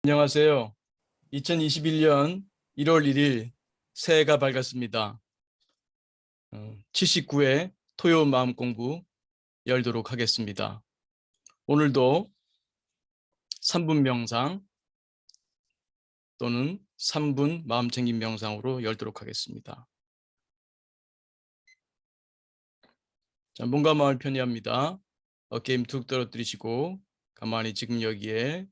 안녕하세요. 2021년 1월 1일 새해가 밝았습니다. 79회 토요 마음 공부 열도록 하겠습니다. 오늘도 3분 명상 또는 3분 마음챙김 명상으로 열도록 하겠습니다. 자, 몸과 마음을 편히 합니다. 어깨 힘 툭 떨어뜨리시고 가만히 지금 여기에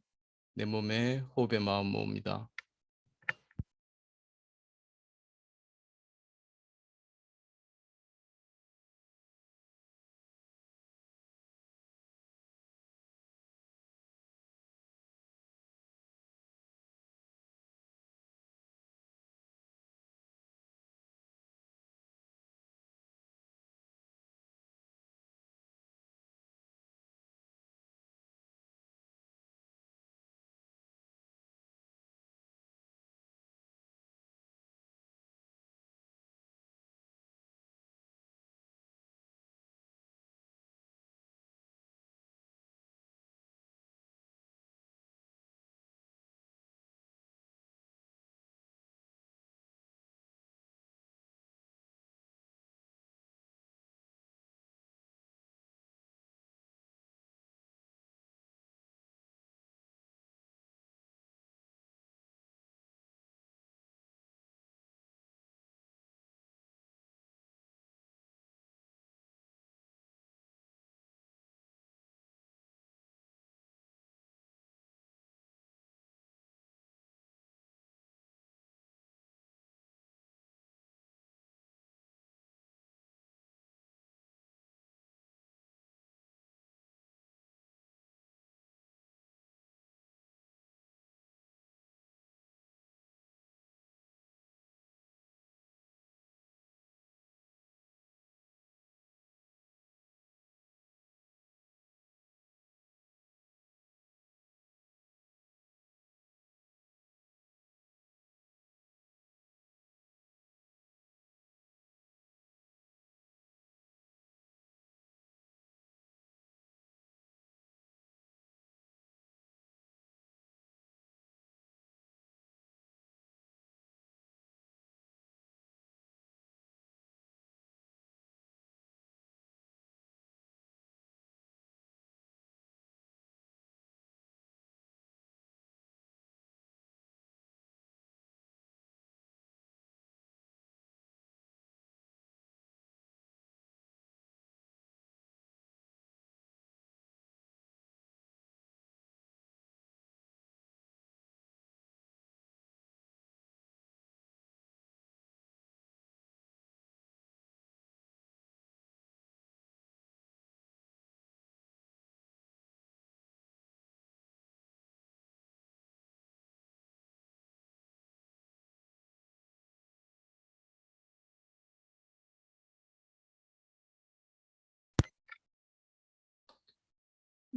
내 몸에 호흡의 마음 모읍니다.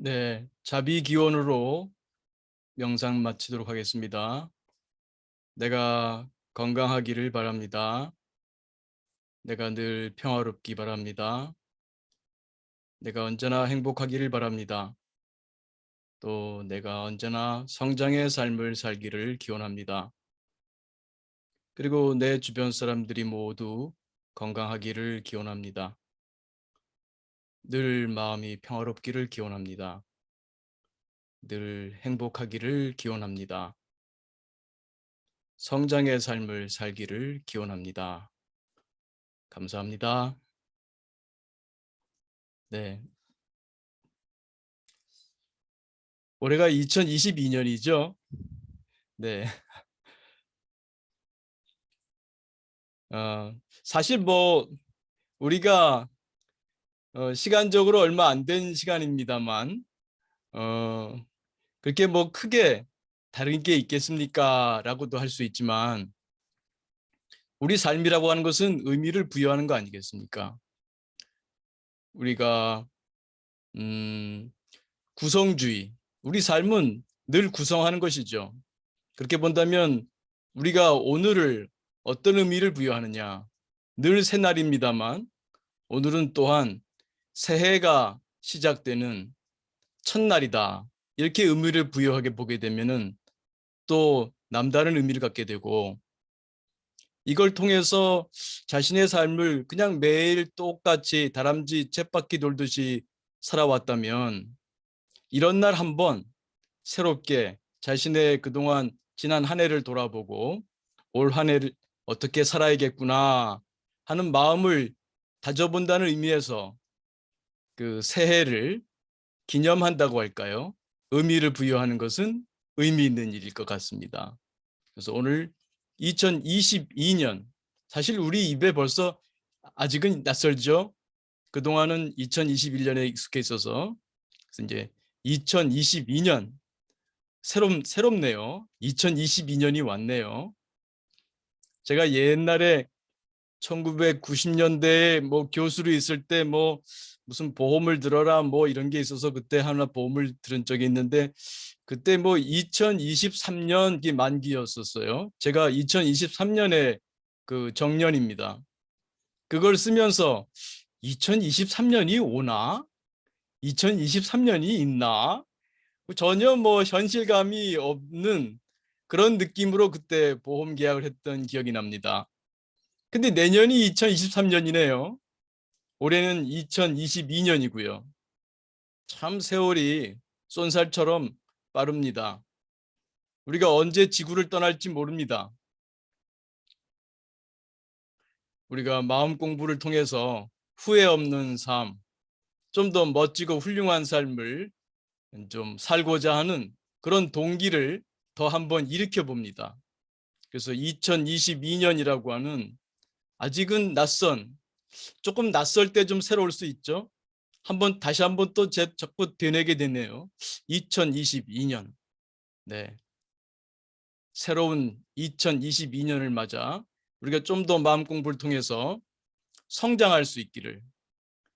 네, 자비 기원으로 명상 마치도록 하겠습니다. 내가 건강하기를 바랍니다. 내가 늘 평화롭기 바랍니다. 내가 언제나 행복하기를 바랍니다. 또 내가 언제나 성장의 삶을 살기를 기원합니다. 그리고 내 주변 사람들이 모두 건강하기를 기원합니다. 늘 마음이 평화롭기를 기원합니다. 늘 행복하기를 기원합니다. 성장의 삶을 살기를 기원합니다. 감사합니다. 네. 올해가 2022년이죠. 네. 사실 뭐 우리가 시간적으로 얼마 안 된 시간입니다만 그렇게 뭐 크게 다른 게 있겠습니까? 라고도 할 수 있지만 우리 삶이라고 하는 것은 의미를 부여하는 거 아니겠습니까? 우리가 구성주의, 우리 삶은 늘 구성하는 것이죠. 그렇게 본다면 우리가 오늘을 어떤 의미를 부여하느냐, 늘 새날입니다만 오늘은 또한 새해가 시작되는 첫날이다. 이렇게 의미를 부여하게 보게 되면은 또 남다른 의미를 갖게 되고 이걸 통해서 자신의 삶을 그냥 매일 똑같이 다람쥐 쳇바퀴 돌듯이 살아왔다면 이런 날 한번 새롭게 자신의 그동안 지난 한 해를 돌아보고 올 한 해를 어떻게 살아야겠구나 하는 마음을 다져본다는 의미에서 그 새해를 기념한다고 할까요? 의미를 부여하는 것은 의미 있는 일일 것 같습니다. 그래서 오늘 2022년 사실 우리 입에 벌써 아직은 낯설죠. 그동안은 2021년에 익숙해 있어서 그래서 이제 2022년 새롭네요. 2022년이 왔네요. 제가 옛날에 1990년대에 뭐 교수로 있을 때 뭐 무슨 보험을 들어라 뭐 이런 게 있어서 그때 하나 보험을 들은 적이 있는데 그때 뭐 2023년기 만기였었어요. 제가 2023년에 그 정년입니다. 그걸 쓰면서 2023년이 오나? 2023년이 있나? 전혀 뭐 현실감이 없는 그런 느낌으로 그때 보험 계약을 했던 기억이 납니다. 근데 내년이 2023년이네요. 올해는 2022년이고요. 참 세월이 쏜살처럼 빠릅니다. 우리가 언제 지구를 떠날지 모릅니다. 우리가 마음 공부를 통해서 후회 없는 삶, 좀 더 멋지고 훌륭한 삶을 좀 살고자 하는 그런 동기를 더 한번 일으켜 봅니다. 그래서 2022년이라고 하는 아직은 조금 낯설 때 좀 새로울 수 있죠. 다시 한번 또 자꾸 되뇌게 되네요. 2022년. 네. 새로운 2022년을 맞아 우리가 좀 더 마음 공부를 통해서 성장할 수 있기를.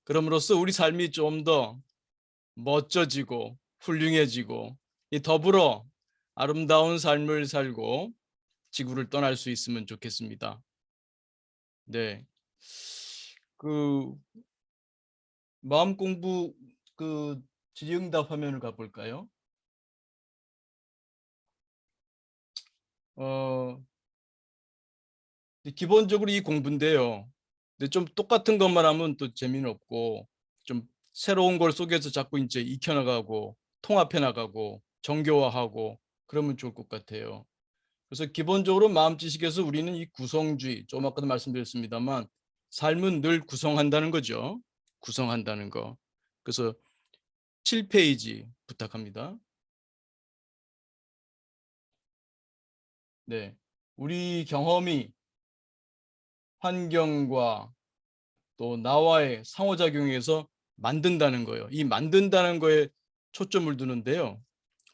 그럼으로써 우리 삶이 좀 더 멋져지고 훌륭해지고 더불어 아름다운 삶을 살고 지구를 떠날 수 있으면 좋겠습니다. 네. 그 마음 공부 그 질의응답 화면을 가볼까요? 어, 기본적으로 이 공부인데요. 근데 좀 똑같은 것만 하면 또 재미는 없고 좀 새로운 걸 속에서 자꾸 이제 익혀나가고 통합해 나가고 정교화하고 그러면 좋을 것 같아요. 그래서 기본적으로 마음 지식에서 우리는 이 구성주의, 좀 아까도 말씀드렸습니다만 삶은 늘 구성한다는 거죠. 구성한다는 거. 그래서 7페이지 부탁합니다. 네. 우리 경험이 환경과 또 나와의 상호작용에서 만든다는 거예요. 이 만든다는 거에 초점을 두는데요.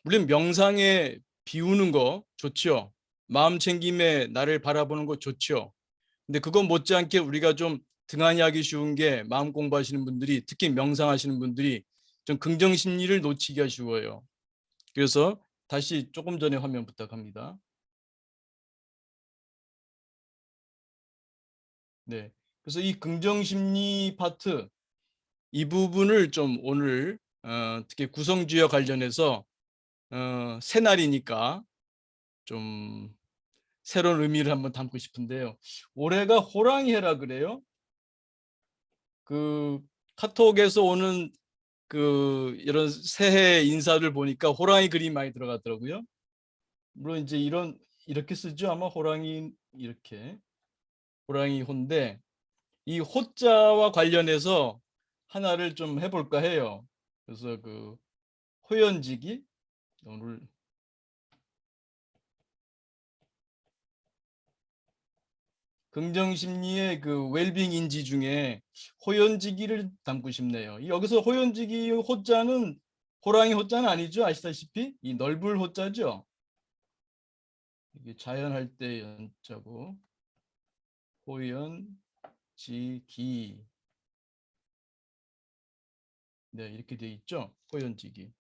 물론 명상에 비우는 거 좋죠. 마음 챙김에 나를 바라보는 거 좋죠. 근데 그건 못지않게 우리가 좀 등한히 하기 쉬운 게 마음 공부하시는 분들이 특히 명상하시는 분들이 좀 긍정 심리를 놓치기가 쉬워요. 그래서 다시 조금 전에 화면 부탁합니다. 네. 그래서 이 긍정 심리 파트 이 부분을 좀 오늘 특히 구성주의와 관련해서 새날이니까 좀 새로운 의미를 한번 담고 싶은데요. 올해가 호랑이 해라 그래요. 그 카톡에서 오는 그 이런 새해 인사를 보니까 호랑이 그림이 많이 들어가더라고요. 물론 이제 이렇게 쓰죠. 아마 호랑이 이렇게 호랑이 호인데 이 호자와 관련해서 하나를 좀 해볼까 해요. 그래서 그 호연지기 오늘 긍정심리의 그 웰빙 인지 중에 호연지기를 담고 싶네요. 여기서 호연지기 호자는 호랑이 호자는 아니죠. 아시다시피 이 넓을 호자죠. 이게 자연할 때 연자고 호연지기 네 이렇게 돼 있죠. 호연지기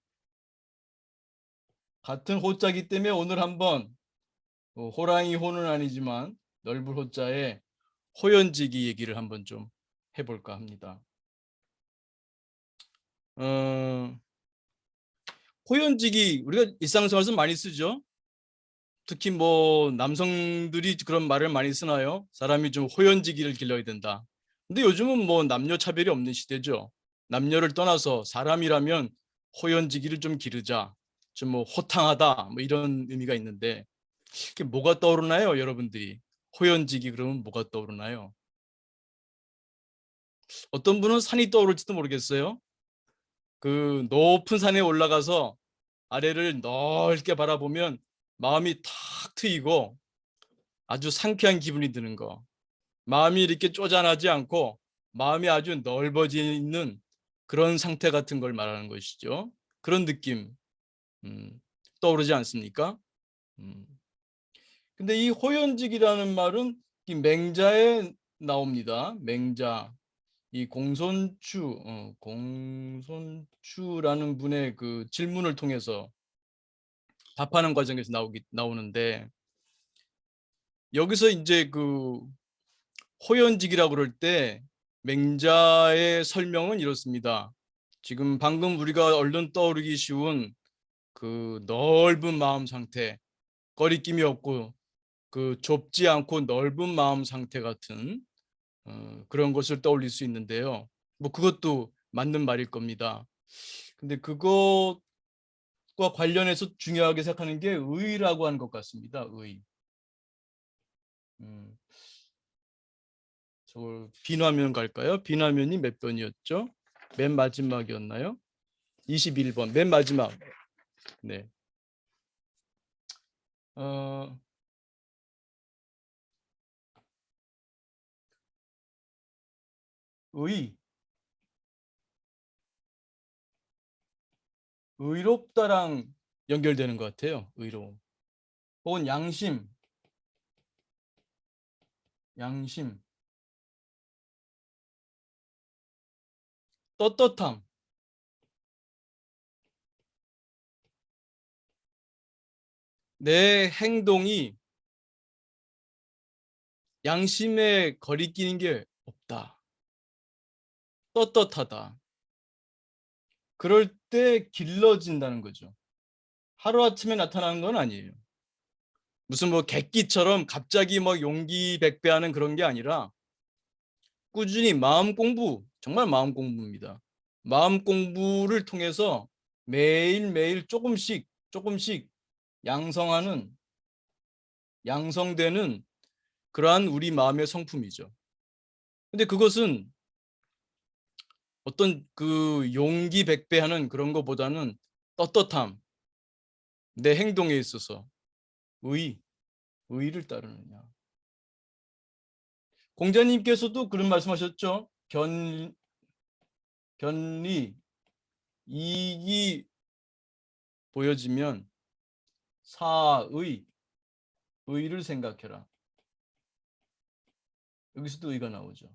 같은 호자기 때문에 오늘 한번 호랑이 호는 아니지만 넓을 호자에 호연지기 얘기를 한번 좀 해볼까 합니다. 호연지기 우리가 일상생활에서 많이 쓰죠. 특히 뭐 남성들이 그런 말을 많이 쓰나요? 사람이 좀 호연지기를 길러야 된다. 근데 요즘은 뭐 남녀 차별이 없는 시대죠. 남녀를 떠나서 사람이라면 호연지기를 좀 기르자. 좀 뭐 호탕하다. 뭐 이런 의미가 있는데 이게 뭐가 떠오르나요, 여러분들이? 호연지기 그러면 뭐가 떠오르나요? 어떤 분은 산이 떠오를지도 모르겠어요. 그 높은 산에 올라가서 아래를 넓게 바라보면 마음이 탁 트이고 아주 상쾌한 기분이 드는 거. 마음이 이렇게 쪼잔하지 않고 마음이 아주 넓어져 있는 그런 상태 같은 걸 말하는 것이죠. 그런 느낌 음, 떠오르지 않습니까? 음. 근데 이 호연직이라는 말은 이 맹자에 나옵니다. 맹자. 이 공손추라는 분의 그 질문을 통해서 답하는 과정에서 나오는데 여기서 이제 그 호연직이라고 그럴 때 맹자의 설명은 이렇습니다. 지금 방금 우리가 얼른 떠오르기 쉬운 그 넓은 마음 상태, 거리낌이 없고 그 좁지 않고 넓은 마음 상태 같은 그런 것을 떠올릴 수 있는데요. 뭐 그것도 맞는 말일 겁니다. 근데 그것과 관련해서 중요하게 생각하는 게 의라고 하는 것 같습니다. 의. 음, 저 빈화면 갈까요? 빈화면이 몇 번이었죠? 맨 마지막이었나요? 21번 맨 마지막. 네. 어, 의, 의롭다랑 연결되는 것 같아요. 의로움. 혹은 양심, 양심, 떳떳함. 내 행동이 양심에 거리끼는 게 없다. 떳떳하다. 그럴 때 길러진다는 거죠. 하루아침에 나타나는 건 아니에요. 무슨 뭐 객기처럼 갑자기 막 용기 백배하는 그런 게 아니라 꾸준히 마음 공부, 정말 마음 공부입니다. 마음 공부를 통해서 매일매일 조금씩 조금씩 양성하는, 양성되는 그러한 우리 마음의 성품이죠. 근데 그것은 어떤 그 용기 백배하는 그런 것보다는 떳떳함, 내 행동에 있어서 의, 의를 따르느냐. 공자님께서도 그런 말씀하셨죠. 견리, 이익이 보여지면 사의, 의를 생각해라. 여기서도 의가 나오죠.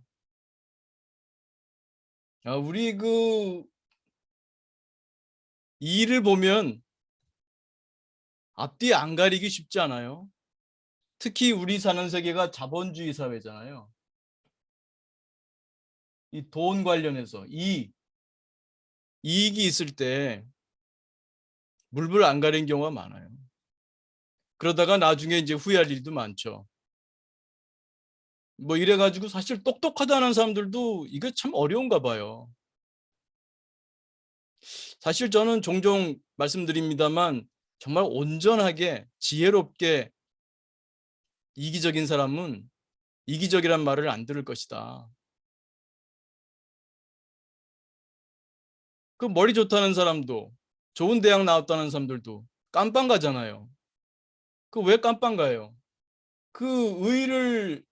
우리 그 이를 보면 앞뒤 안 가리기 쉽지 않아요. 특히 우리 사는 세계가 자본주의 사회잖아요. 이 돈 관련해서 이익이 있을 때 물불 안 가린 경우가 많아요. 그러다가 나중에 이제 후회할 일도 많죠. 뭐 이래가지고 사실 똑똑하다는 사람들도 이게 참 어려운가 봐요. 사실 저는 종종 말씀드립니다만 정말 온전하게 지혜롭게 이기적인 사람은 이기적이란 말을 안 들을 것이다. 그 머리 좋다는 사람도 좋은 대학 나왔다는 사람들도 깜빵 가잖아요. 그 왜 깜빵 가요? 그 의를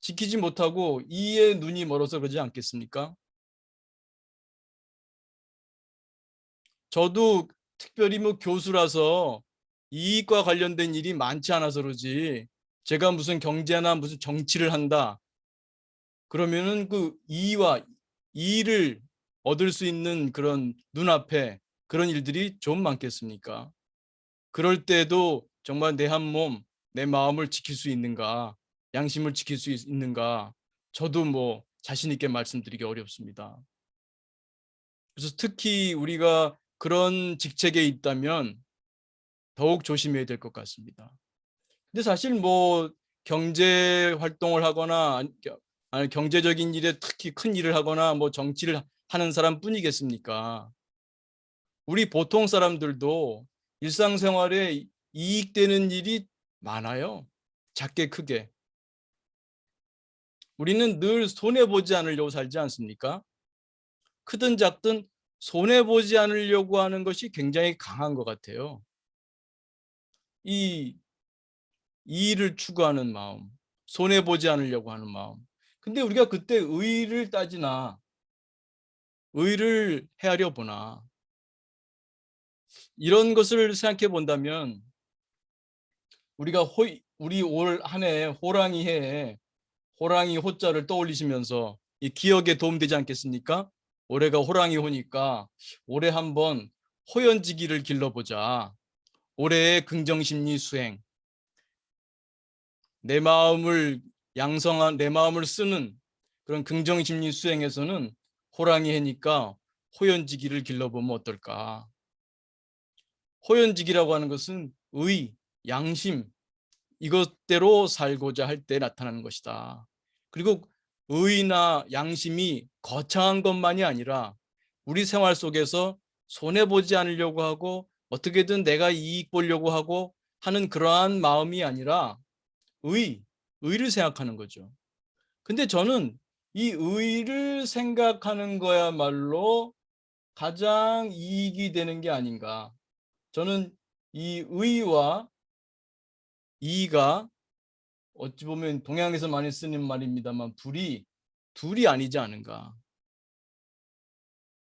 지키지 못하고 이에 눈이 멀어서 그러지 않겠습니까? 저도 특별히 뭐 교수라서 이익과 관련된 일이 많지 않아서 그러지 제가 무슨 경제나 무슨 정치를 한다 그러면은 그 이와 이익을 얻을 수 있는 그런 눈앞에 그런 일들이 좀 많겠습니까? 그럴 때도 정말 내 한 몸, 내 마음을 지킬 수 있는가, 양심을 지킬 수 있는가, 저도 뭐 자신 있게 말씀드리기 어렵습니다. 그래서 특히 우리가 그런 직책에 있다면 더욱 조심해야 될 것 같습니다. 근데 사실 뭐 경제 활동을 하거나 아니 경제적인 일에 특히 큰 일을 하거나 뭐 정치를 하는 사람뿐이겠습니까? 우리 보통 사람들도 일상생활에 이익되는 일이 많아요. 작게 크게. 우리는 늘 손해보지 않으려고 살지 않습니까? 크든 작든 손해보지 않으려고 하는 것이 굉장히 강한 것 같아요. 이 이의를 추구하는 마음, 손해보지 않으려고 하는 마음. 근데 우리가 그때 의의를 따지나 의의를 헤아려 보나 이런 것을 생각해 본다면 우리가 우리 올 한 해 호랑이 해에 호랑이 호자를 떠올리시면서 이 기억에 도움되지 않겠습니까? 올해가 호랑이 호니까 올해 한번 호연지기를 길러보자. 올해의 긍정심리 수행, 내 마음을 내 마음을 쓰는 그런 긍정심리 수행에서는 호랑이 해니까 호연지기를 길러보면 어떨까? 호연지기라고 하는 것은 의, 양심, 이것대로 살고자 할 때 나타나는 것이다. 그리고 의나 양심이 거창한 것만이 아니라 우리 생활 속에서 손해보지 않으려고 하고 어떻게든 내가 이익 보려고 하고 하는 그러한 마음이 아니라 의를 생각하는 거죠. 근데 저는 이 의를 생각하는 거야말로 가장 이익이 되는 게 아닌가. 저는 이 의와 이가 어찌 보면 동양에서 많이 쓰는 말입니다만 둘이 아니지 않은가.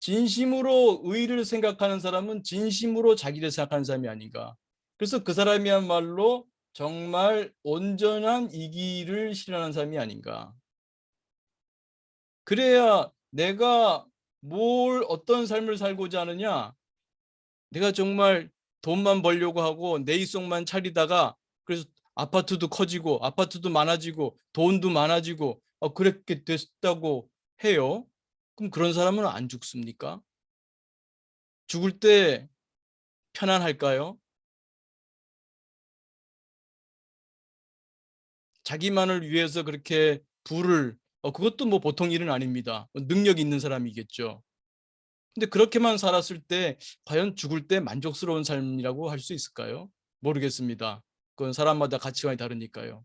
진심으로 의를 생각하는 사람은 진심으로 자기를 생각하는 사람이 아닌가. 그래서 그 사람이야말로 정말 온전한 이기를 실현하는 사람이 아닌가. 그래야 내가 어떤 삶을 살고자 하느냐. 내가 정말 돈만 벌려고 하고 내 이속만 차리다가 그래서 아파트도 커지고 아파트도 많아지고 돈도 많아지고 그렇게 됐다고 해요. 그럼 그런 사람은 안 죽습니까? 죽을 때 편안할까요? 자기만을 위해서 그렇게 그것도 뭐 보통 일은 아닙니다. 능력 있는 사람이겠죠. 근데 그렇게만 살았을 때 과연 죽을 때 만족스러운 삶이라고 할 수 있을까요? 모르겠습니다. 그건 사람마다 가치관이 다르니까요.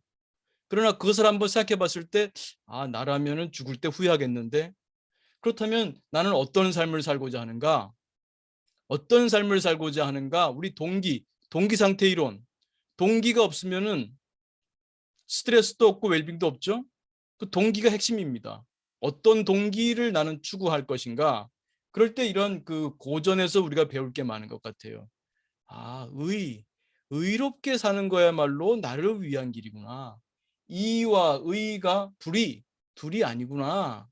그러나 그것을 한번 생각해 봤을 때 나라면은 죽을 때 후회하겠는데 그렇다면 나는 어떤 삶을 살고자 하는가? 어떤 삶을 살고자 하는가? 우리 동기 상태 이론. 동기가 없으면은 스트레스도 없고 웰빙도 없죠? 그 동기가 핵심입니다. 어떤 동기를 나는 추구할 것인가? 그럴 때 이런 그 고전에서 우리가 배울 게 많은 것 같아요. 의롭게 사는 거야말로 나를 위한 길이구나. 이와 의가 둘이 아니구나.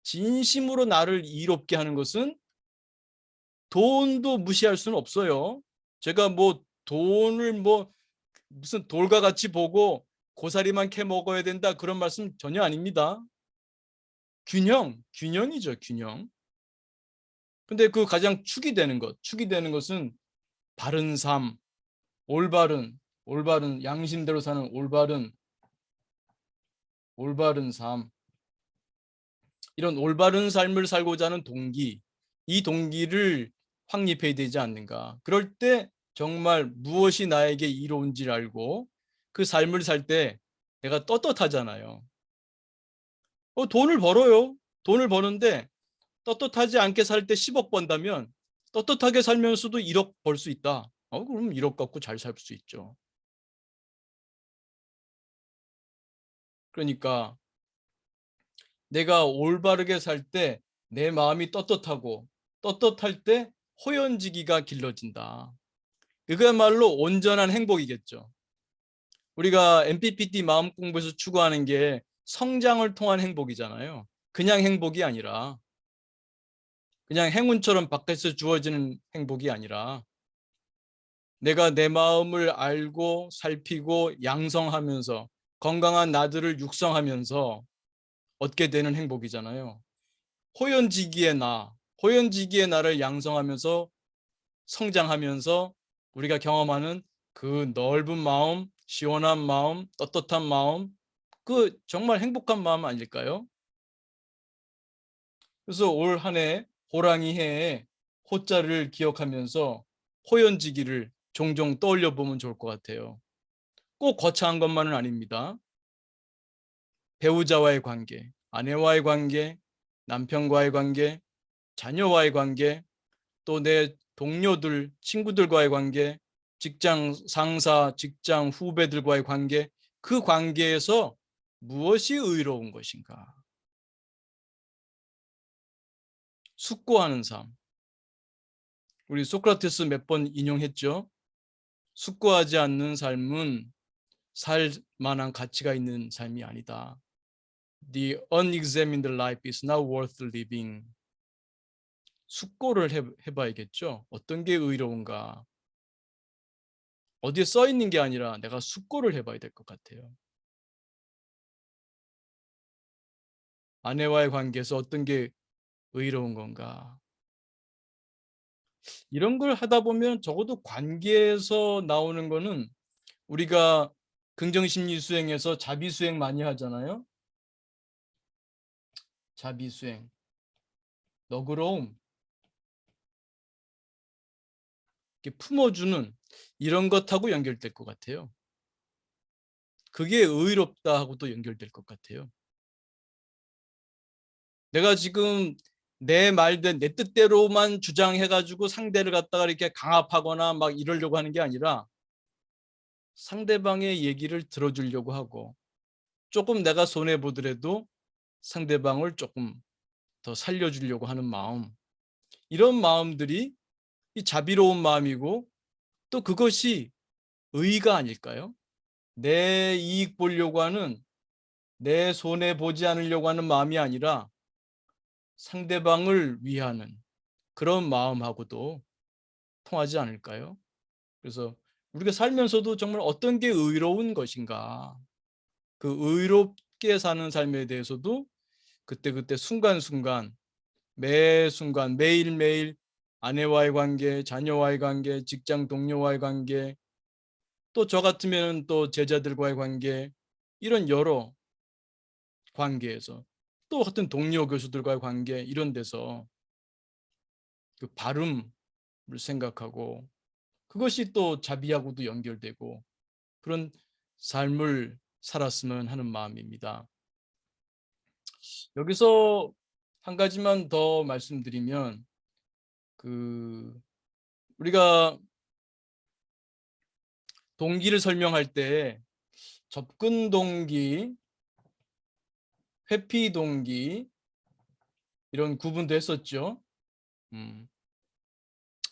진심으로 나를 이롭게 하는 것은 돈도 무시할 수는 없어요. 제가 뭐 돈을 뭐 무슨 돌과 같이 보고 고사리만 캐 먹어야 된다 그런 말씀 전혀 아닙니다. 균형이죠, 균형. 근데 그 가장 축이 되는 것은 바른 삶, 올바른 양심대로 사는 올바른 삶. 이런 올바른 삶을 살고자 하는 이 동기를 확립해야 되지 않는가. 그럴 때 정말 무엇이 나에게 이로운지를 알고 그 삶을 살 때 내가 떳떳하잖아요. 돈을 벌어요. 돈을 버는데 떳떳하지 않게 살 때 10억 번다면 떳떳하게 살면서도 1억 벌 수 있다. 그럼 1억 갖고 잘 살 수 있죠. 그러니까 내가 올바르게 살 때 내 마음이 떳떳할 때 호연지기가 길러진다. 그거야말로 온전한 행복이겠죠. 우리가 MPPT 마음 공부에서 추구하는 게 성장을 통한 행복이잖아요. 그냥 행복이 아니라 그냥 행운처럼 밖에서 주어지는 행복이 아니라 내가 내 마음을 알고 살피고 양성하면서 건강한 나들을 육성하면서 얻게 되는 행복이잖아요. 호연지기의 나를 양성하면서 성장하면서 우리가 경험하는 그 넓은 마음, 시원한 마음, 떳떳한 마음, 그 정말 행복한 마음 아닐까요? 그래서 올 한 해 호랑이 해에 호자를 기억하면서 호연지기를 종종 떠올려 보면 좋을 것 같아요. 꼭 거창한 것만은 아닙니다. 배우자와의 관계, 아내와의 관계, 남편과의 관계, 자녀와의 관계, 또 내 동료들, 친구들과의 관계, 직장 상사, 직장 후배들과의 관계, 그 관계에서 무엇이 의로운 것인가? 숙고하는 삶. 우리 소크라테스 몇 번 인용했죠. 숙고하지 않는 삶은 살 만한 가치가 있는 삶이 아니다. The unexamined life is not worth living. 숙고를 해봐야겠죠. 어떤 게 의로운가? 어디에 써 있는 게 아니라 내가 숙고를 해봐야 될 것 같아요. 아내와의 관계에서 어떤 게 의로운 건가? 이런 걸 하다 보면 적어도 관계에서 나오는 거는 우리가 긍정심리 수행에서 자비수행 많이 하잖아요. 자비수행, 너그러움, 이렇게 품어주는 이런 것하고 연결될 것 같아요. 그게 의롭다 하고도 연결될 것 같아요. 내가 지금 내 말대 내 뜻대로만 주장해가지고 상대를 갖다가 이렇게 강압하거나 막 이러려고 하는 게 아니라 상대방의 얘기를 들어주려고 하고 조금 내가 손해 보더라도 상대방을 조금 더 살려주려고 하는 마음, 이런 마음들이 이 자비로운 마음이고 또 그것이 의가 아닐까요? 내 이익 보려고 하는, 내 손해 보지 않으려고 하는 마음이 아니라 상대방을 위하는 그런 마음하고도 통하지 않을까요? 그래서 우리가 살면서도 정말 어떤 게 의로운 것인가, 그 의롭게 사는 삶에 대해서도 그때그때 순간순간, 매 순간 매일매일 아내와의 관계, 자녀와의 관계, 직장 동료와의 관계, 또 저 같으면 또 제자들과의 관계, 이런 여러 관계에서, 또 같은 동료 교수들과의 관계, 이런 데서 그 바름을 생각하고 그것이 또 자비하고도 연결되고 그런 삶을 살았으면 하는 마음입니다. 여기서 한 가지만 더 말씀드리면, 그 우리가 동기를 설명할 때 접근 동기, 회피 동기, 이런 구분도 했었죠. 음,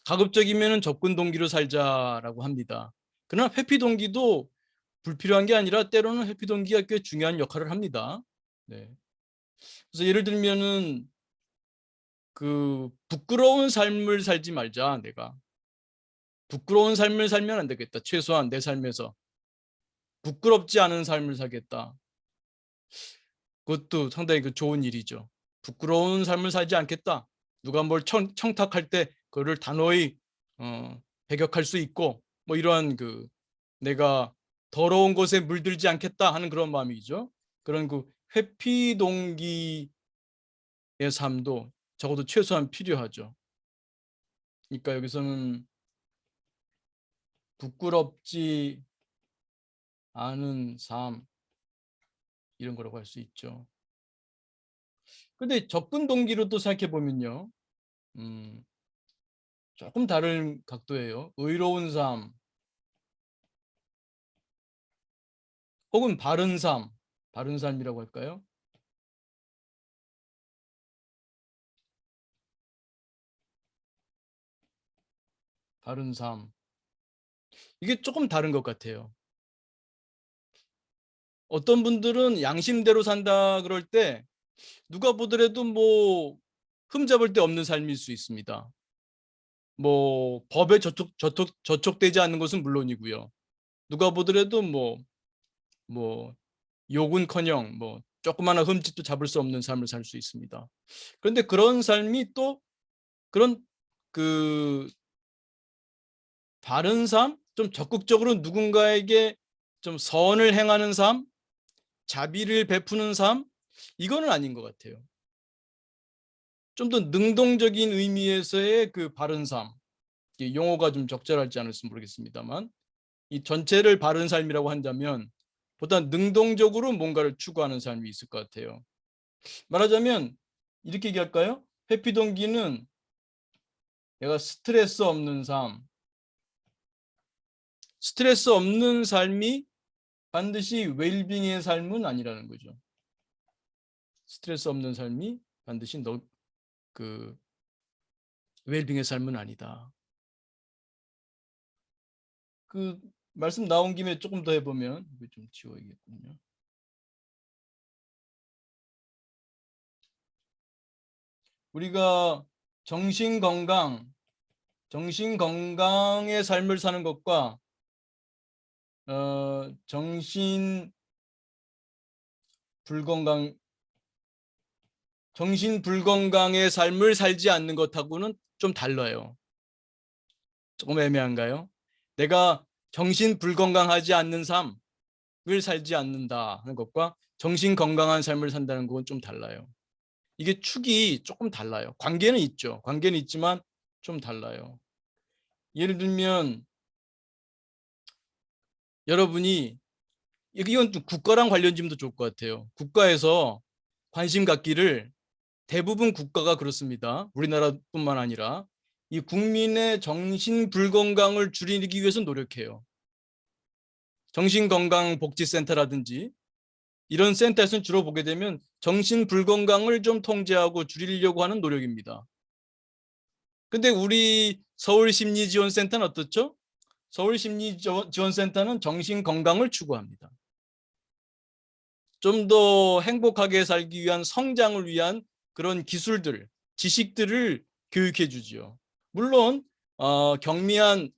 가급적이면 접근 동기로 살자라고 합니다. 그러나 회피 동기도 불필요한 게 아니라 때로는 회피 동기가 꽤 중요한 역할을 합니다. 네. 그래서 예를 들면은 그 부끄러운 삶을 살지 말자. 내가 부끄러운 삶을 살면 안 되겠다. 최소한 내 삶에서 부끄럽지 않은 삶을 살겠다. 그것도 상당히 그 좋은 일이죠. 부끄러운 삶을 살지 않겠다. 누가 뭘 청탁할 때 그거를 단호히 배격할 수 있고, 뭐 이러한 그 내가 더러운 곳에 물들지 않겠다 하는 그런 마음이죠. 그런 그 회피 동기의 삶도 적어도 최소한 필요하죠. 그러니까 여기서는 부끄럽지 않은 삶, 이런 거라고 할 수 있죠. 근데 접근 동기로 또 생각해 보면요, 음, 조금 다른 각도예요. 의로운 삶 혹은 바른 삶, 바른 삶이라고 할까요? 바른 삶. 이게 조금 다른 것 같아요. 어떤 분들은 양심대로 산다 그럴 때 누가 보더라도 뭐 흠잡을 데 없는 삶일 수 있습니다. 뭐 법에 저촉되지 않는 것은 물론이고요. 누가 보더라도 뭐 욕은커녕 뭐 조그마한 흠집도 잡을 수 없는 삶을 살 수 있습니다. 그런데 그런 삶이 또 그런 그 바른 삶, 좀 적극적으로 누군가에게 좀 선을 행하는 삶, 자비를 베푸는 삶, 이거는 아닌 것 같아요. 좀 더 능동적인 의미에서의 그 바른 삶, 용어가 좀 적절할지 않을지 모르겠습니다만 이 전체를 바른 삶이라고 한다면 보다 능동적으로 뭔가를 추구하는 삶이 있을 것 같아요. 말하자면 이렇게 얘기할까요? 회피 동기는 내가 스트레스 없는 삶, 스트레스 없는 삶이 반드시 웰빙의 삶은 아니라는 거죠. 스트레스 없는 삶이 반드시 그 웰빙의 삶은 아니다. 그 말씀 나온 김에 조금 더 해보면 이거 좀 지워야겠군요. 우리가 정신 건강의 삶을 사는 것과 정신 불건강의 삶을 살지 않는 것하고는 좀 달라요. 조금 애매한가요? 내가 정신 불건강하지 않는 삶을 살지 않는다 하는 것과 정신 건강한 삶을 산다는 건 좀 달라요. 이게 축이 조금 달라요. 관계는 있죠. 관계는 있지만 좀 달라요. 예를 들면 여러분이 이건 좀 국가랑 관련 지면도 좋을 것 같아요. 국가에서 관심 갖기를 대부분 국가가 그렇습니다. 우리나라뿐만 아니라 이 국민의 정신 불건강을 줄이기 위해서 노력해요. 정신건강복지센터라든지 이런 센터에서는 주로 보게 되면 정신 불건강을 좀 통제하고 줄이려고 하는 노력입니다. 근데 우리 서울심리지원센터는 어떻죠? 서울심리지원센터는 정신건강을 추구합니다. 좀 더 행복하게 살기 위한 성장을 위한 그런 기술들, 지식들을 교육해 주지요. 물론 경미한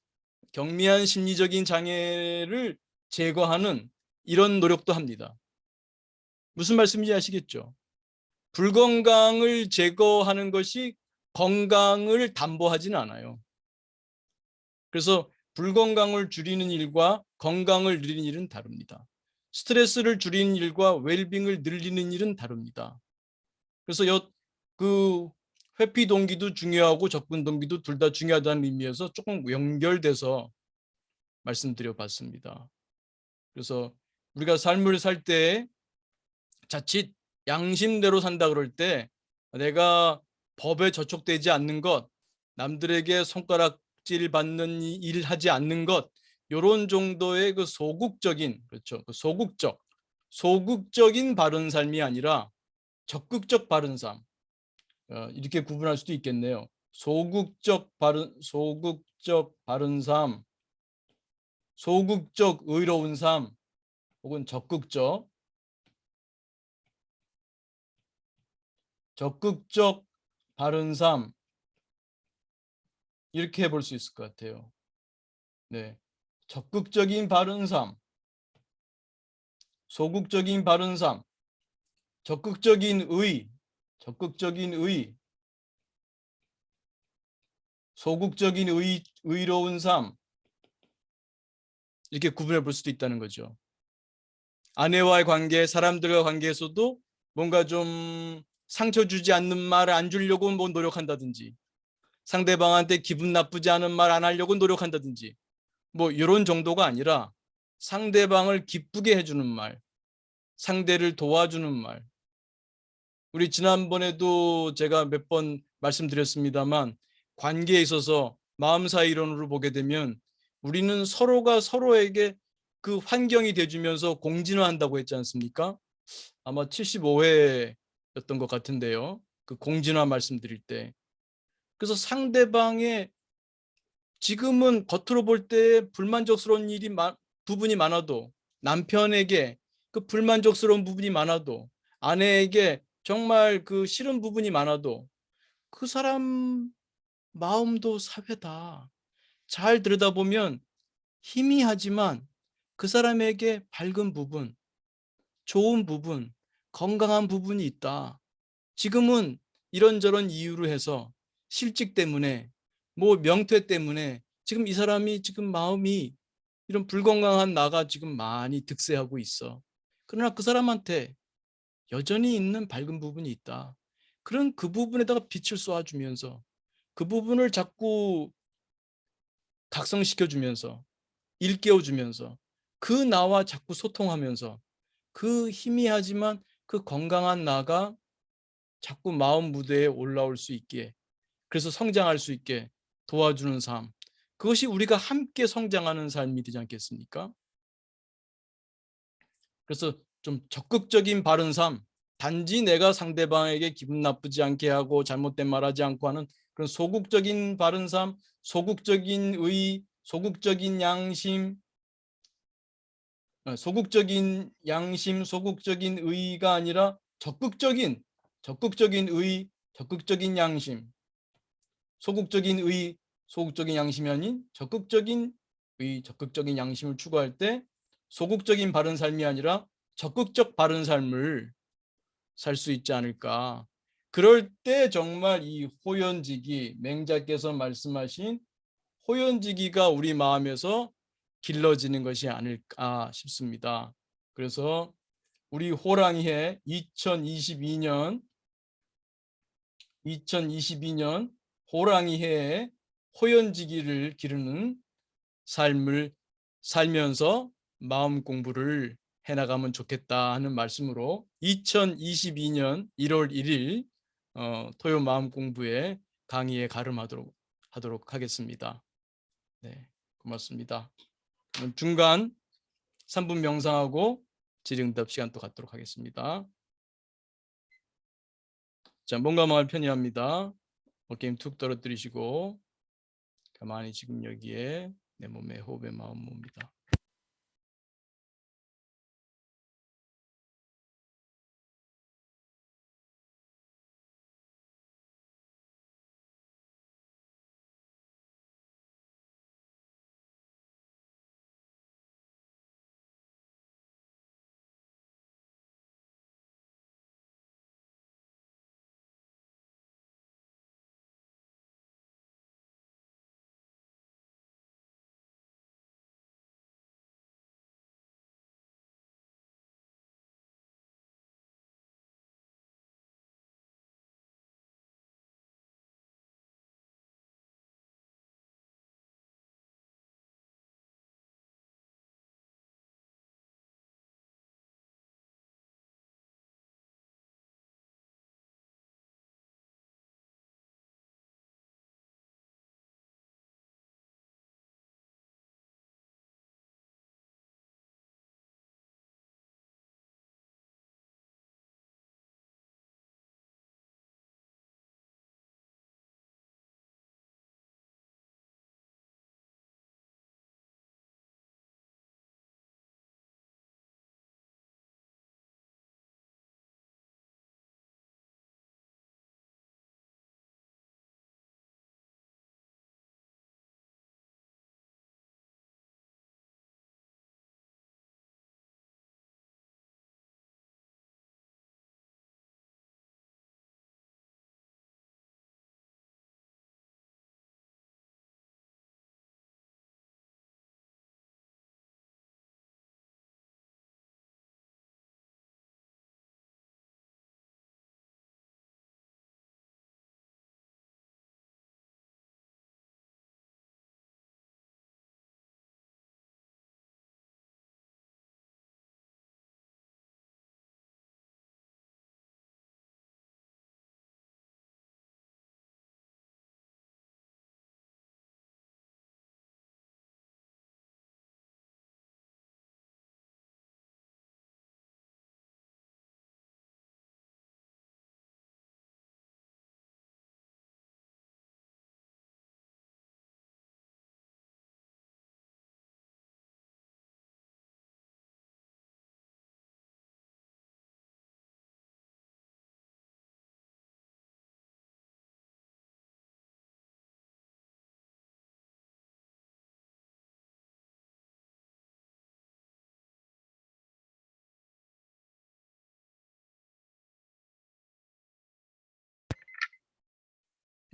심리적인 장애를 제거하는 이런 노력도 합니다. 무슨 말씀인지 아시겠죠? 불건강을 제거하는 것이 건강을 담보하지는 않아요. 그래서 불건강을 줄이는 일과 건강을 늘리는 일은 다릅니다. 스트레스를 줄이는 일과 웰빙을 늘리는 일은 다릅니다. 그래서 그 회피 동기도 중요하고 접근 동기도 둘 다 중요하다는 의미에서 조금 연결돼서 말씀드려 봤습니다. 그래서 우리가 삶을 살 때 자칫 양심대로 산다 그럴 때 내가 법에 저촉되지 않는 것, 남들에게 손가락질 받는 일 하지 않는 것, 이런 정도의 그 소극적인, 그렇죠. 그 소극적인 바른 삶이 아니라 적극적 바른 삶. 이렇게 구분할 수도 있겠네요. 소극적 바른 삶, 소극적 의로운 삶, 혹은 적극적 바른 삶, 이렇게 해볼 수 있을 것 같아요. 네, 적극적인 바른 삶, 소극적인 바른 삶, 적극적인 적극적인 소극적인 의로운 삶, 이렇게 구분해 볼 수도 있다는 거죠. 아내와의 관계, 사람들과 관계에서도 뭔가 좀 상처 주지 않는 말을 안 주려고 뭐 노력한다든지, 상대방한테 기분 나쁘지 않은 말 안 하려고 노력한다든지, 뭐 이런 정도가 아니라 상대방을 기쁘게 해주는 말, 상대를 도와주는 말. 우리 지난번에도 제가 몇 번 말씀드렸습니다만 관계에 있어서 마음사이 이론으로 보게 되면 우리는 서로가 서로에게 그 환경이 돼주면서 공진화한다고 했지 않습니까? 아마 75회였던 것 같은데요. 그 공진화 말씀드릴 때. 그래서 상대방의 지금은 겉으로 볼 때 불만족스러운 부분이 많아도 남편에게 그 불만족스러운 부분이 많아도 아내에게 정말 그 싫은 부분이 많아도 그 사람 마음도 사회다. 잘 들여다보면 희미하지만 그 사람에게 밝은 부분, 좋은 부분, 건강한 부분이 있다. 지금은 이런저런 이유로 해서 실직 때문에 뭐 명퇴 때문에 지금 이 사람이 지금 마음이 이런 불건강한 나가 지금 많이 득세하고 있어. 그러나 그 사람한테 여전히 있는 밝은 부분이 있다. 그런 그 부분에다가 빛을 쏘아주면서 그 부분을 자꾸 각성시켜주면서 일깨워주면서 그 나와 자꾸 소통하면서 그 희미하지만 그 건강한 나가 자꾸 마음 무대에 올라올 수 있게, 그래서 성장할 수 있게 도와주는 삶, 그것이 우리가 함께 성장하는 삶이 되지 않겠습니까? 그래서 좀 적극적인 바른 삶, 단지 내가 상대방에게 기분 나쁘지 않게 하고 잘못된 말하지 않고 하는 그런 소극적인 바른 삶, 소극적인 의, 소극적인 양심, 소극적인 양심, 소극적인 의가 아니라 적극적인 의, 적극적인 양심, 소극적인 의, 소극적인 양심이 아닌 적극적인 의, 적극적인 양심을 추구할 때 소극적인 바른 삶이 아니라 적극적 바른 삶을 살 수 있지 않을까. 그럴 때 정말 이 호연지기, 맹자께서 말씀하신 호연지기가 우리 마음에서 길러지는 것이 아닐까 싶습니다. 그래서 우리 호랑이해 2022년 호랑이해에 호연지기를 기르는 삶을 살면서 마음 공부를 해나가면 좋겠다 하는 말씀으로 2022년 1월 1일 토요 마음 공부에 강의에 가름하도록 하겠습니다. 네, 고맙습니다. 중간 3분 명상하고 질의응답 시간 또 갖도록 하겠습니다. 자, 몸과 마음을 편히합니다. 어깨 힘 툭 떨어뜨리시고 가만히 지금 여기에 내 몸에 호흡에 마음 mov니다.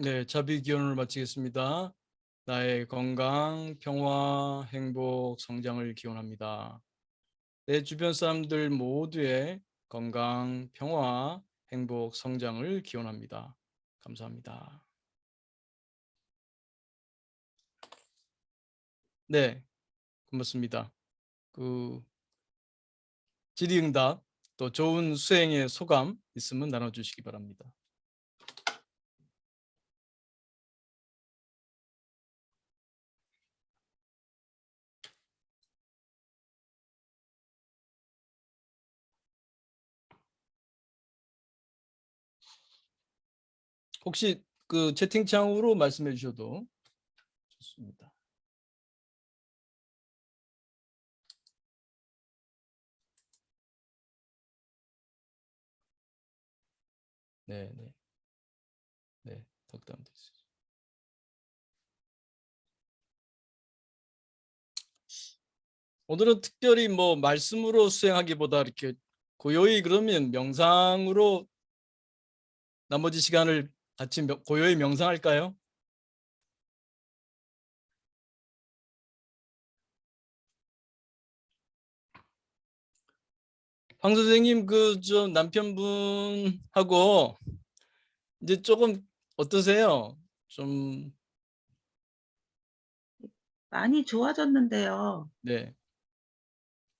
네, 자비 기원을 마치겠습니다. 나의 건강, 평화, 행복, 성장을 기원합니다. 내 주변 사람들 모두의 건강, 평화, 행복, 성장을 기원합니다. 감사합니다. 네, 고맙습니다. 질의응답 또 좋은 수행의 소감 있으면 나눠주시기 바랍니다. 혹시 채팅창으로 말씀해 주셔도 좋습니다. 네, 네, 네, 덕담 됐습니다. 오늘은 특별히 뭐 말씀으로 수행하기보다 이렇게 고요히 그러면 명상으로 나머지 시간을 같이 고요히 명상할까요? 황 선생님 저 남편분하고 이제 조금 어떠세요? 좀 많이 좋아졌는데요. 네.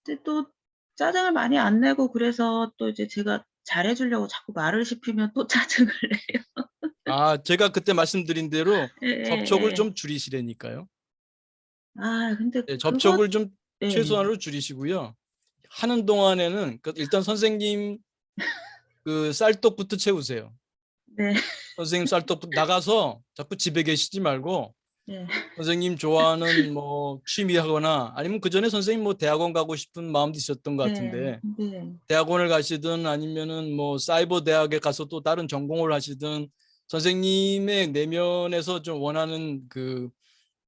근데 또 짜증을 많이 안 내고 그래서 또 이제 제가 잘해 주려고 자꾸 말을 시키면 또 짜증을 내요. 제가 그때 말씀드린 대로 접촉을 예예예. 좀 줄이시라니까요. 근데 네, 그것 접촉을 좀 네. 최소한으로 줄이시고요. 하는 동안에는 일단 선생님 쌀떡부터 채우세요. 네. 선생님 쌀떡부터 나가서 자꾸 집에 계시지 말고 네. 선생님 좋아하는 뭐 취미 하거나 아니면 그 전에 선생님 뭐 대학원 가고 싶은 마음도 있었던 것 네. 같은데 네. 대학원을 가시든 아니면은 뭐 사이버 대학에 가서 또 다른 전공을 하시든 선생님의 내면에서 좀 원하는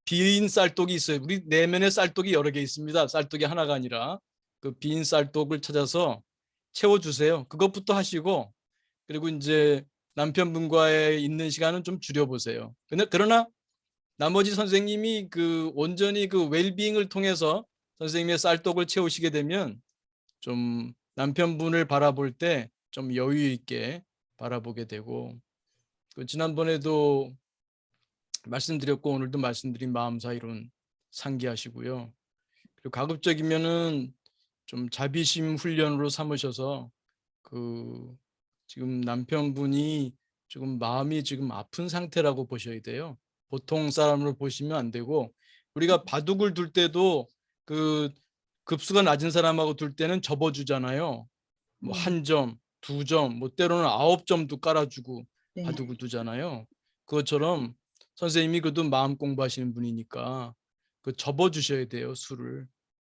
빈 쌀떡이 있어요. 우리 내면에 쌀떡이 여러 개 있습니다. 쌀떡이 하나가 아니라 그 빈 쌀떡을 찾아서 채워주세요. 그것부터 하시고 그리고 이제 남편분과의 있는 시간은 좀 줄여보세요. 그러나 나머지 선생님이 온전히 웰빙을 통해서 선생님의 쌀떡을 채우시게 되면 좀 남편분을 바라볼 때 좀 여유 있게 바라보게 되고 지난번에도 말씀드렸고 오늘도 말씀드린 마음 사이로는 상기하시고요. 그리고 가급적이면은 좀 자비심 훈련으로 삼으셔서 지금 남편분이 지금 마음이 지금 아픈 상태라고 보셔야 돼요. 보통 사람으로 보시면 안 되고 우리가 바둑을 둘 때도 그 급수가 낮은 사람하고 둘 때는 접어주잖아요. 뭐 네. 한 점, 두 점, 뭐 때로는 9점도 깔아주고 네. 바둑을 두잖아요. 그것처럼 선생님이 그래도 마음 공부하시는 분이니까 접어주셔야 돼요, 술을.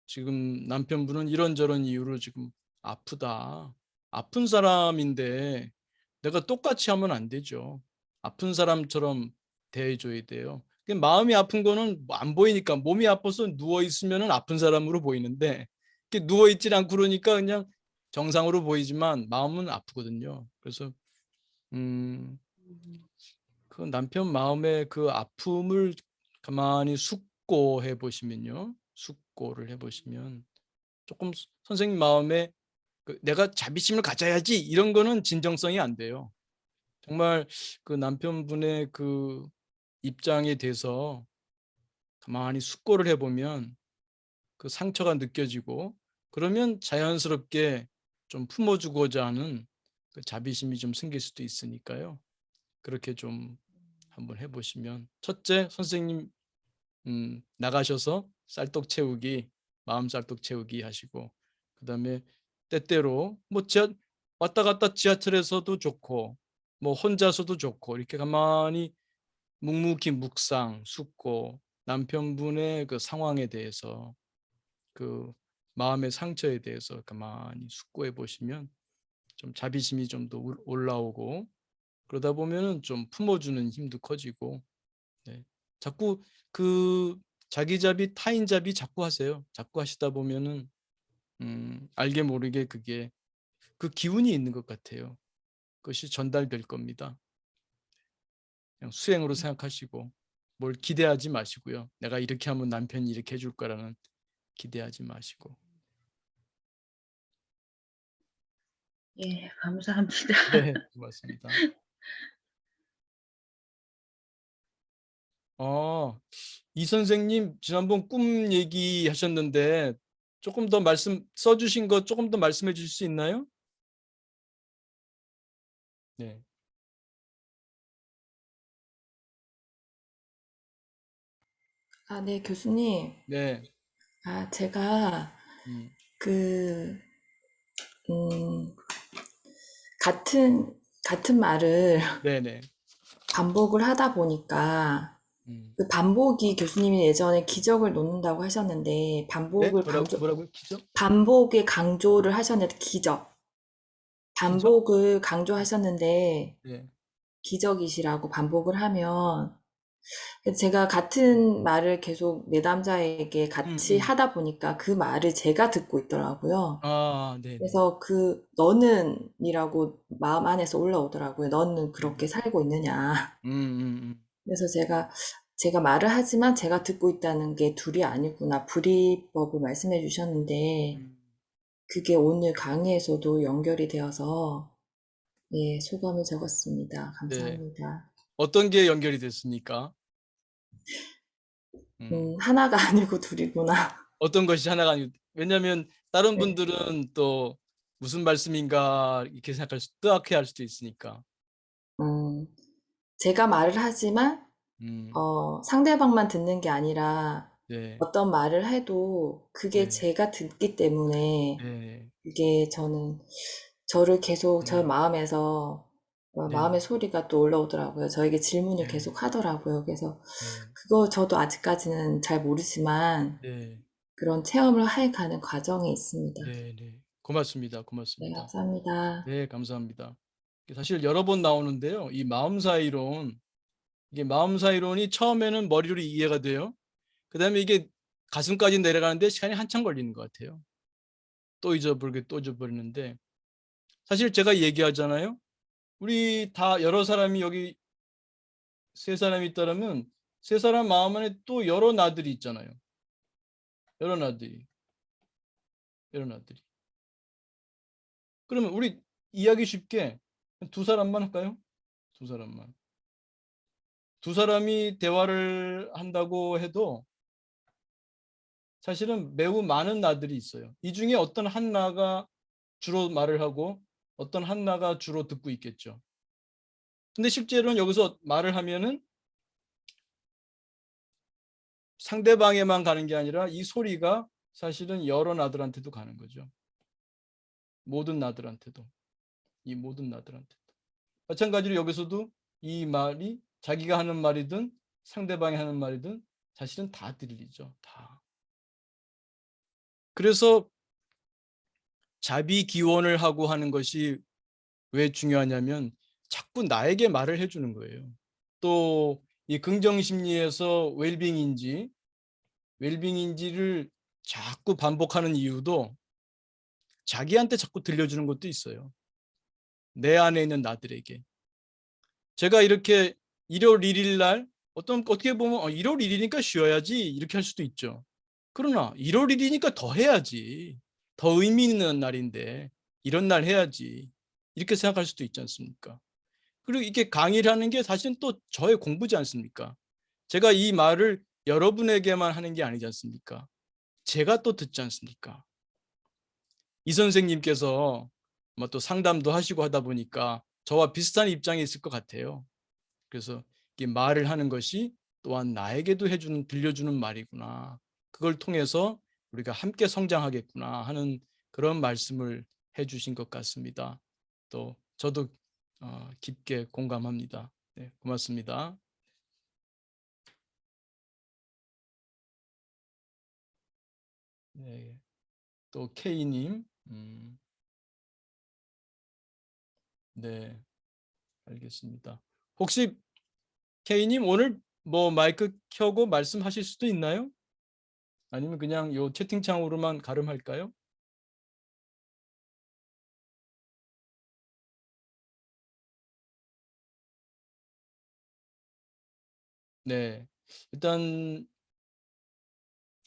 지금 남편분은 이런저런 이유로 지금 아프다. 아픈 사람인데 내가 똑같이 하면 안 되죠. 아픈 사람처럼 대해줘야 돼요. 마음이 아픈 거는 안 보이니까 몸이 아파서 누워 있으면 아픈 사람으로 보이는데 누워 있질 않고 그러니까 그냥 정상으로 보이지만 마음은 아프거든요. 그래서 음. 그 남편 마음의 그 아픔을 가만히 숙고해 보시면요. 숙고를 해 보시면 조금 선생님 마음에 내가 자비심을 가져야지 이런 거는 진정성이 안 돼요. 정말 그 남편분의 입장에 대해서 가만히 숙고를 해 보면 그 상처가 느껴지고 그러면 자연스럽게 좀 품어주고자 하는 그 자비심이 좀 생길 수도 있으니까요. 그렇게 좀 한번 해보시면 첫째 선생님 나가셔서 쌀떡 채우기 마음 쌀떡 채우기 하시고 그다음에 때때로 뭐 왔다 갔다 지하철에서도 좋고 뭐 혼자서도 좋고 이렇게 가만히 묵묵히 묵상 숙고 남편분의 그 상황에 대해서 그 마음의 상처에 대해서 가만히 숙고해 보시면 좀 자비심이 좀 더 올라오고 그러다 보면은 좀 품어주는 힘도 커지고 네. 자꾸 자기자비 타인자비 자꾸 하세요. 자꾸 하시다 보면은 알게 모르게 그게 그 기운이 있는 것 같아요. 그것이 전달될 겁니다. 그냥 수행으로 생각하시고 뭘 기대하지 마시고요. 내가 이렇게 하면 남편이 이렇게 해줄 거라는 기대하지 마시고. 예, 감사합니다. 네, 고맙습니다. 이 선생님 지난번 꿈 얘기하셨는데 조금 더 말씀 써주신 거 조금 더 말씀해 주실 수 있나요? 네, 아, 네, 교수님. 네, 아, 제가 음, 그, 음, 같은 말을 네, 네, 반복을 하다 보니까 음. 그 반복이 교수님이 예전에 기적을 놓는다고 하셨는데 네, 뭐라고요? 기죠? 반복의 강조를 하셨는데 기죠? 반복을 강조하셨는데 네, 기적이시라고 반복을 하면 제가 같은 말을 계속 내담자에게 음, 같이 음. 하다 보니까 그 말을 제가 듣고 있더라고요. 네, 네, 그래서 그 너는이라고 마음 안에서 올라오더라고요. 너는 그렇게 음, 살고 있느냐. 음. 그래서 제가 말을 하지만 제가 듣고 있다는 게 둘이 아니구나. 불이법을 말씀해 주셨는데 음. 그게 오늘 강의에서도 연결이 되어서 예, 소감을 적었습니다. 네, 감사합니다. 어떤 게 연결이 됐습니까? 하나가 아니고 둘이구나. 어떤 것이 하나가 아니고 왜냐하면 다른 네. 분들은 또 무슨 말씀인가 이렇게 생각할 수 뜨악해 할 수도 있으니까. 음, 제가 말을 하지만 음, 상대방만 듣는 게 아니라 네, 어떤 말을 해도 그게 네, 제가 듣기 때문에 네, 그게 저는 저를 계속 저 네, 마음에서 네, 마음의 소리가 또 올라오더라고요. 저에게 질문을 네, 계속 하더라고요. 그래서 네, 그거 저도 아직까지는 잘 모르지만 네, 그런 체험을 해가는 과정에 있습니다. 네, 네. 고맙습니다. 네, 고맙습니다. 감사합니다. 네, 감사합니다. 사실 여러 번 나오는데요. 이 마음사이론, 이게 마음사이론이 처음에는 머리로 이해가 돼요. 그다음에 이게 가슴까지 내려가는데 시간이 한참 걸리는 것 같아요. 또 잊어버리게 또 잊어버리는데 사실 제가 얘기하잖아요. 우리 다 여러 사람이 여기 세 사람이 있다면 세 사람 마음 안에 또 여러 나들이 있잖아요. 여러 나들이, 여러 나들이. 그러면 우리 이야기 쉽게 두 사람만 할까요? 두 사람만. 두 사람이 대화를 한다고 해도 사실은 매우 많은 나들이 있어요. 이 중에 어떤 한 나가 주로 말을 하고 어떤 한 나가 주로 듣고 있겠죠. 근데 실제로는 여기서 말을 하면은 상대방에만 가는 게 아니라 이 소리가 사실은 여러 나들한테도 가는 거죠. 모든 나들한테도. 이 모든 나들한테도. 마찬가지로 여기서도 이 말이 자기가 하는 말이든 상대방이 하는 말이든 사실은 다 들리죠. 다. 그래서 자비기원을 하고 하는 것이 왜 중요하냐면 자꾸 나에게 말을 해주는 거예요. 또 이 긍정심리에서 웰빙인지를 자꾸 반복하는 이유도 자기한테 자꾸 들려주는 것도 있어요. 내 안에 있는 나들에게. 제가 이렇게 1월 1일 날 어떻게 보면 1월 1일이니까 쉬어야지 이렇게 할 수도 있죠. 그러나 1월 1일이니까 더 해야지. 더 의미 있는 날인데 이런 날 해야지. 이렇게 생각할 수도 있지 않습니까? 그리고 이게 강의를 하는 게 사실은 또 저의 공부지 않습니까? 제가 이 말을 여러분에게만 하는 게 아니지 않습니까? 제가 또 듣지 않습니까? 이 선생님께서 또 상담도 하시고 하다 보니까 저와 비슷한 입장에 있을 것 같아요. 그래서 이 말을 하는 것이 또한 나에게도 해주는 들려주는 말이구나. 그걸 통해서 우리가 함께 성장하겠구나 하는 그런 말씀을 해주신 것 같습니다. 또 저도 깊게 공감합니다. 네, 고맙습니다. 네, 또 K님, 네, 알겠습니다. 혹시 K님 오늘 뭐 마이크 켜고 말씀하실 수도 있나요? 아니면 그냥 요 채팅창으로만 가름할까요? 네. 일단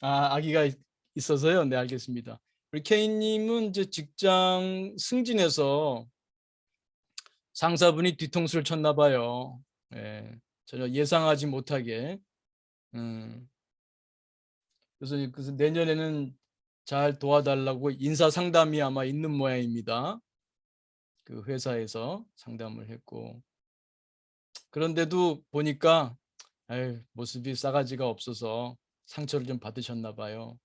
아기가 있어서요. 네, 알겠습니다. 우리 K님은 이제 직장 승진해서 상사분이 뒤통수를 쳤나 봐요. 예, 전혀 예상하지 못하게. 음, 그래서 내년에는 잘 도와달라고 인사 상담이 아마 있는 모양입니다. 그 회사에서 상담을 했고, 그런데도 보니까 모습이 싸가지가 없어서 상처를 좀 받으셨나 봐요.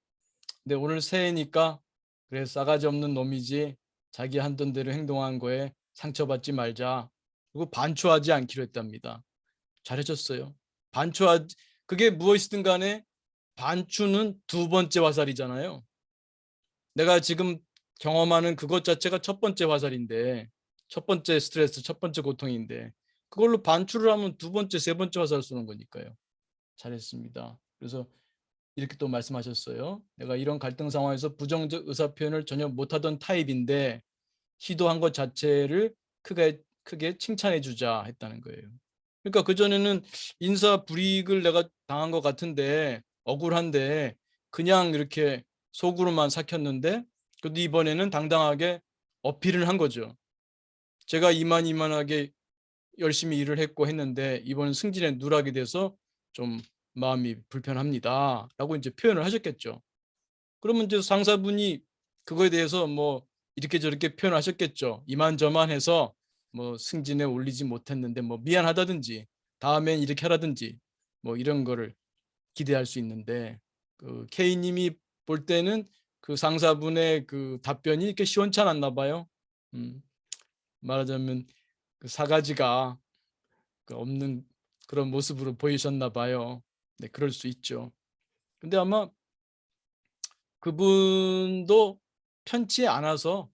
근데 오늘 새해니까 그래, 싸가지 없는 놈이지, 자기 한던 대로 행동한 거에 상처받지 말자. 그리고 반추하지 않기로 했답니다. 잘해줬어요. 그게 무엇이든 간에 반추는 두 번째 화살이잖아요. 내가 지금 경험하는 그것 자체가 첫 번째 화살인데, 첫 번째 스트레스, 첫 번째 고통인데, 그걸로 반추를 하면 두 번째, 세 번째 화살 쏘는 거니까요. 잘했습니다. 그래서 이렇게 또 말씀하셨어요. 내가 이런 갈등 상황에서 부정적 의사 표현을 전혀 못하던 타입인데 시도한 것 자체를 크게 칭찬해 주자 했다는 거예요. 그러니까 그전에는 인사 불이익을 내가 당한 것 같은데 억울한데 그냥 이렇게 속으로만 삭혔는데, 그래도 이번에는 당당하게 어필을 한 거죠. 제가 이만하게 열심히 일을 했는데 이번 승진에 누락이 돼서 좀 마음이 불편합니다 라고 이제 표현을 하셨겠죠. 그러면 이제 상사분이 그거에 대해서 뭐 이렇게 저렇게 표현하셨겠죠. 이만저만 해서 뭐 승진에 올리지 못했는데 뭐 미안하다든지 다음엔 이렇게 하라든지 뭐 이런 거를 기대할 수 있는데, 그 K님이 볼 때는 그 상사분의 그 답변이 이렇게 시원찮았나 봐요. 말하자면 그 사가지가 없는 그런 모습으로 보이셨나 봐요. 네, 그럴 수 있죠. 근데 아마 그분도 편치 않아서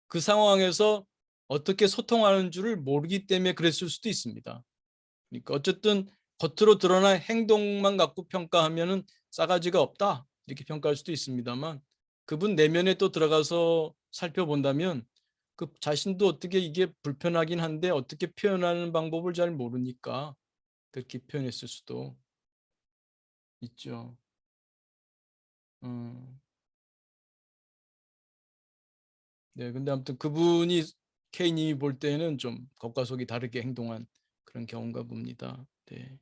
그 상황에서 어떻게 소통하는 줄을 모르기 때문에 그랬을 수도 있습니다. 그러니까 어쨌든 겉으로 드러난 행동만 갖고 평가하면은 싸가지가 없다 이렇게 평가할 수도 있습니다만, 그분 내면에 또 들어가서 살펴본다면 그 자신도 어떻게 이게 불편하긴 한데 어떻게 표현하는 방법을 잘 모르니까 그렇게 표현했을 수도 있죠. 음. 네, 근데 아무튼 그분이 K님이 볼 때는 좀 겉과 속이 다르게 행동한 그런 경우인가 봅니다. 네,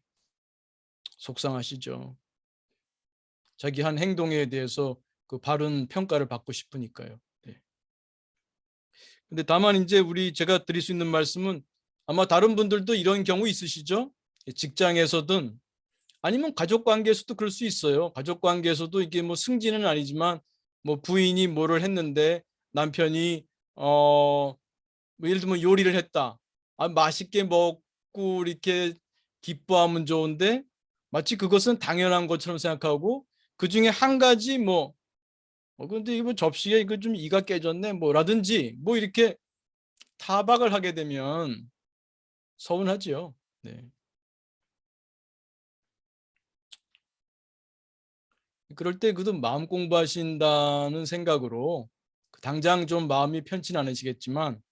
속상하시죠. 자기 한 행동에 대해서 그 바른 평가를 받고 싶으니까요. 네. 근데 다만 이제 제가 드릴 수 있는 말씀은 아마 다른 분들도 이런 경우 있으시죠? 직장에서든 아니면 가족 관계에서도 그럴 수 있어요. 가족 관계에서도 이게 뭐 승진은 아니지만 뭐 부인이 뭐를 했는데 남편이 뭐 예를 들면 요리를 했다. 맛있게 먹고 이렇게 기뻐하면 좋은데 마치 그것은 당연한 것처럼 생각하고 그 중에 한 가지 근데 이거 접시에 이거 좀 이가 깨졌네 뭐라든지 뭐 이렇게 타박을 하게 되면 서운하지요. 네. 그럴 때 그도 마음 공부하신다는 생각으로 당장 좀 마음이 편치는 않으시겠지만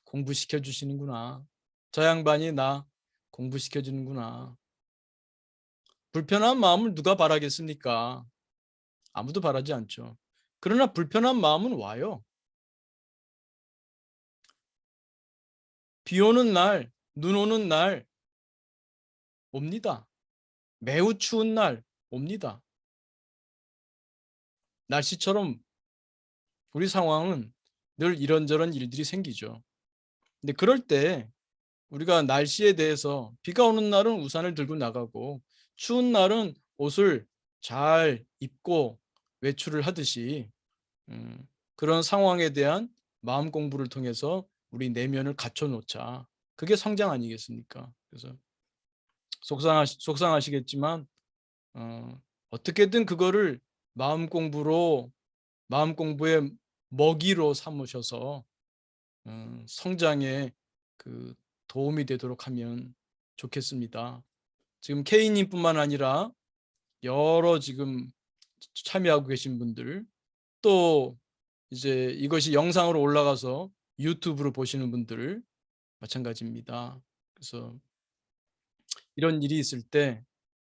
공부시켜 주시는구나. 저 양반이 나 공부시켜 주는구나. 불편한 마음을 누가 바라겠습니까? 아무도 바라지 않죠. 그러나 불편한 마음은 와요. 비 오는 날, 눈 오는 날 옵니다. 매우 추운 날 옵니다. 날씨처럼 우리 상황은 늘 이런저런 일들이 생기죠. 근데 그럴 때 우리가 날씨에 대해서 비가 오는 날은 우산을 들고 나가고 추운 날은 옷을 잘 입고 외출을 하듯이 그런 상황에 대한 마음 공부를 통해서 우리 내면을 갖춰 놓자. 그게 성장 아니겠습니까? 그래서 속상하시겠지만 어떻게든 그거를 마음 공부의 먹이로 삼으셔서 성장에 그 도움이 되도록 하면 좋겠습니다. 지금 K님뿐만 아니라 여러 지금 참여하고 계신 분들, 또 이제 이것이 영상으로 올라가서 유튜브로 보시는 분들 마찬가지입니다. 그래서 이런 일이 있을 때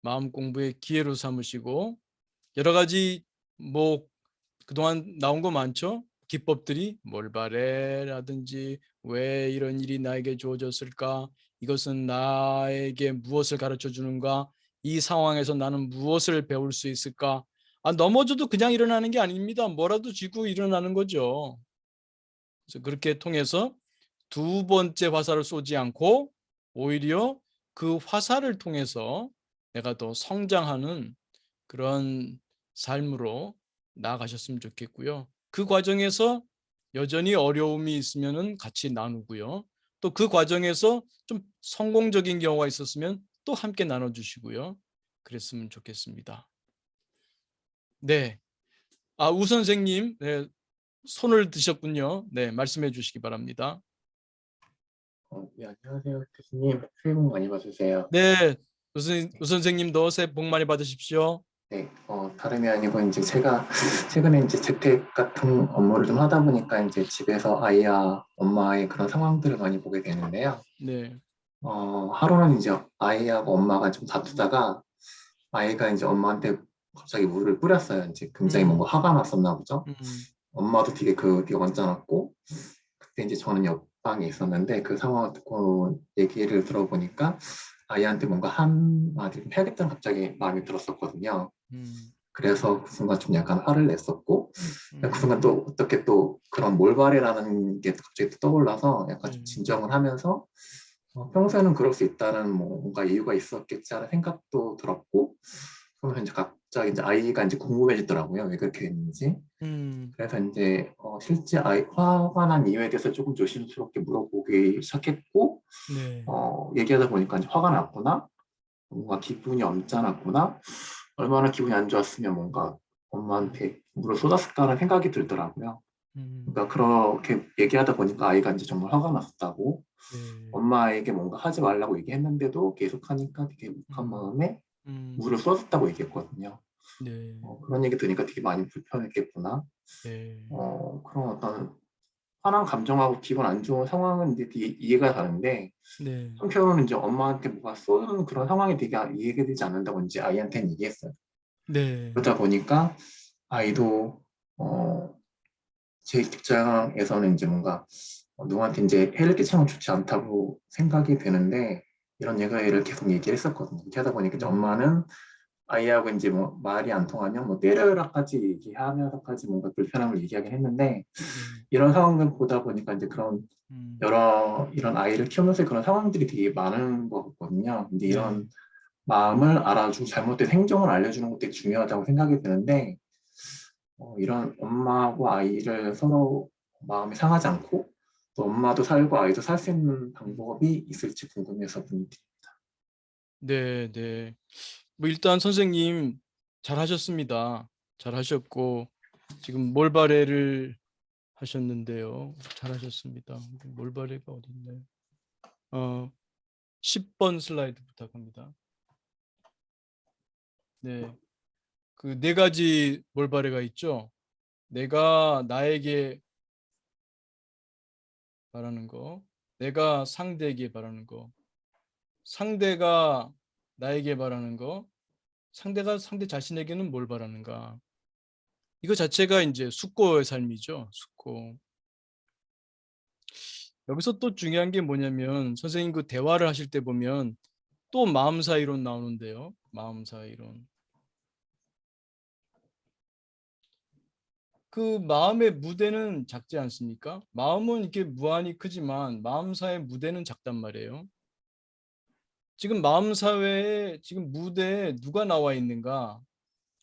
마음 공부의 기회로 삼으시고 여러 가지 뭐 그동안 나온 거 많죠? 기법들이 몰바레라든지 왜 이런 일이 나에게 주어졌을까? 이것은 나에게 무엇을 가르쳐 주는가? 이 상황에서 나는 무엇을 배울 수 있을까? 넘어져도 그냥 일어나는 게 아닙니다. 뭐라도 쥐고 일어나는 거죠. 그래서 그렇게 통해서 두 번째 화살을 쏘지 않고 오히려 그 화살을 통해서 내가 더 성장하는 그런 삶으로 나아가셨으면 좋겠고요. 그 과정에서 여전히 어려움이 있으면은 같이 나누고요. 또 그 과정에서 좀 성공적인 경우가 있었으면 또 함께 나눠주시고요. 그랬으면 좋겠습니다. 네. 우 선생님, 네, 손을 드셨군요. 네, 말씀해 주시기 바랍니다. 네, 안녕하세요, 교수님. 새해 복 많이 받으세요. 네, 우 선생님도 새해 복 많이 받으십시오. 네, 다름이 아니고 이제 제가 최근에 이제 재택 같은 업무를 좀 하다 보니까 이제 집에서 아이와 엄마의 그런 상황들을 많이 보게 되는데요. 네. 하루는 이제 아이하고 엄마가 좀 다투다가 아이가 이제 엄마한테 갑자기 물을 뿌렸어요. 이제 굉장히 뭔가 화가 났었나 보죠. 음, 엄마도 되게 언짢았고, 그때 이제 저는 옆방에 있었는데 그 상황을 듣고 얘기를 들어보니까 아이한테 뭔가 한마디 해야겠다는 갑자기 마음이 들었었거든요. 음, 그래서 그 순간 좀 약간 화를 냈었고, 그 순간 음, 또 어떻게 또 그런 몰발이라는 게 갑자기 또 떠올라서 약간 좀 네. 진정을 하면서 평소에는 그럴 수 있다는 뭐 뭔가 이유가 있었겠지 하는 생각도 들었고, 그러면 이제 갑자기 이제 아이가 이제 궁금해지더라고요. 왜 그렇게 됐는지. 음, 그래서 이제 실제 아이 화가 난 이유에 대해서 조금 조심스럽게 물어보기 시작했고, 네. 얘기하다 보니까 이제 화가 났구나, 뭔가 기분이 언짢았구나, 얼마나 기분이 안 좋았으면 뭔가 엄마한테 물을 쏟았을까라는 생각이 들더라고요. 음, 그러니까 그렇게 얘기하다 보니까 아이가 이제 정말 화가 났었다고, 네. 엄마에게 뭔가 하지 말라고 얘기했는데도 계속하니까 되게 욱한 음, 마음에 음, 물을 쏟았다고 얘기했거든요. 네. 그런 얘기 들으니까 되게 많이 불편했겠구나. 네. 그런 어떤 화난 감정하고 기분 안 좋은 상황은 이제 되게 이해가 가는데, 네. 한편으로는 이제 엄마한테 뭐가 쏘는 그런 상황이 되게 이해가 되지 않는다고 이제 아이한테는 얘기했어요. 네. 그러다 보니까 아이도 어, 제 입장에서는 이제 뭔가 누구한테 이제 해를 끼치는 건 좋지 않다고 생각이 되는데, 이런 얘기를 계속 얘기를 했었거든요. 이렇게 하다 보니까 이제 네. 엄마는 아이하고 이제 뭐 말이 안 통하면 뭐 때려라까지 얘기하면서까지 뭔가 불편함을 얘기하긴 했는데, 네. 이런 상황을 보다 보니까 이제 그런 음, 여러 이런 아이를 키우면서 그런 상황들이 되게 많은 것 같거든요. 근데 네. 이런 마음을 알아주고 잘못된 행동을 알려주는 것도 되게 중요하다고 생각이 드는데, 이런 엄마하고 아이를 서로 마음이 상하지 않고 또 엄마도 살고 아이도 살 수 있는 음, 방법이 있을지 궁금해서 문의드립니다. 네. 네. 뭐 일단 선생님 잘하셨습니다. 잘하셨고 지금 몰바레를 하셨는데요. 잘하셨습니다. 몰바레가 어디 있나요? 10번 슬라이드 부탁합니다. 네. 그 네 가지 몰바레가 있죠. 내가 나에게 바라는 거, 내가 상대에게 바라는 거, 상대가 나에게 바라는 거, 상대가 상대 자신에게는 뭘 바라는가. 이거 자체가 이제 숙고의 삶이죠. 숙고. 여기서 또 중요한 게 뭐냐면 선생님 그 대화를 하실 때 보면 또 마음 사이론 나오는데요. 마음 사이론. 그 마음의 무대는 작지 않습니까? 마음은 이렇게 무한히 크지만 마음사의 무대는 작단 말이에요. 지금 마음사회에 지금 무대에 누가 나와 있는가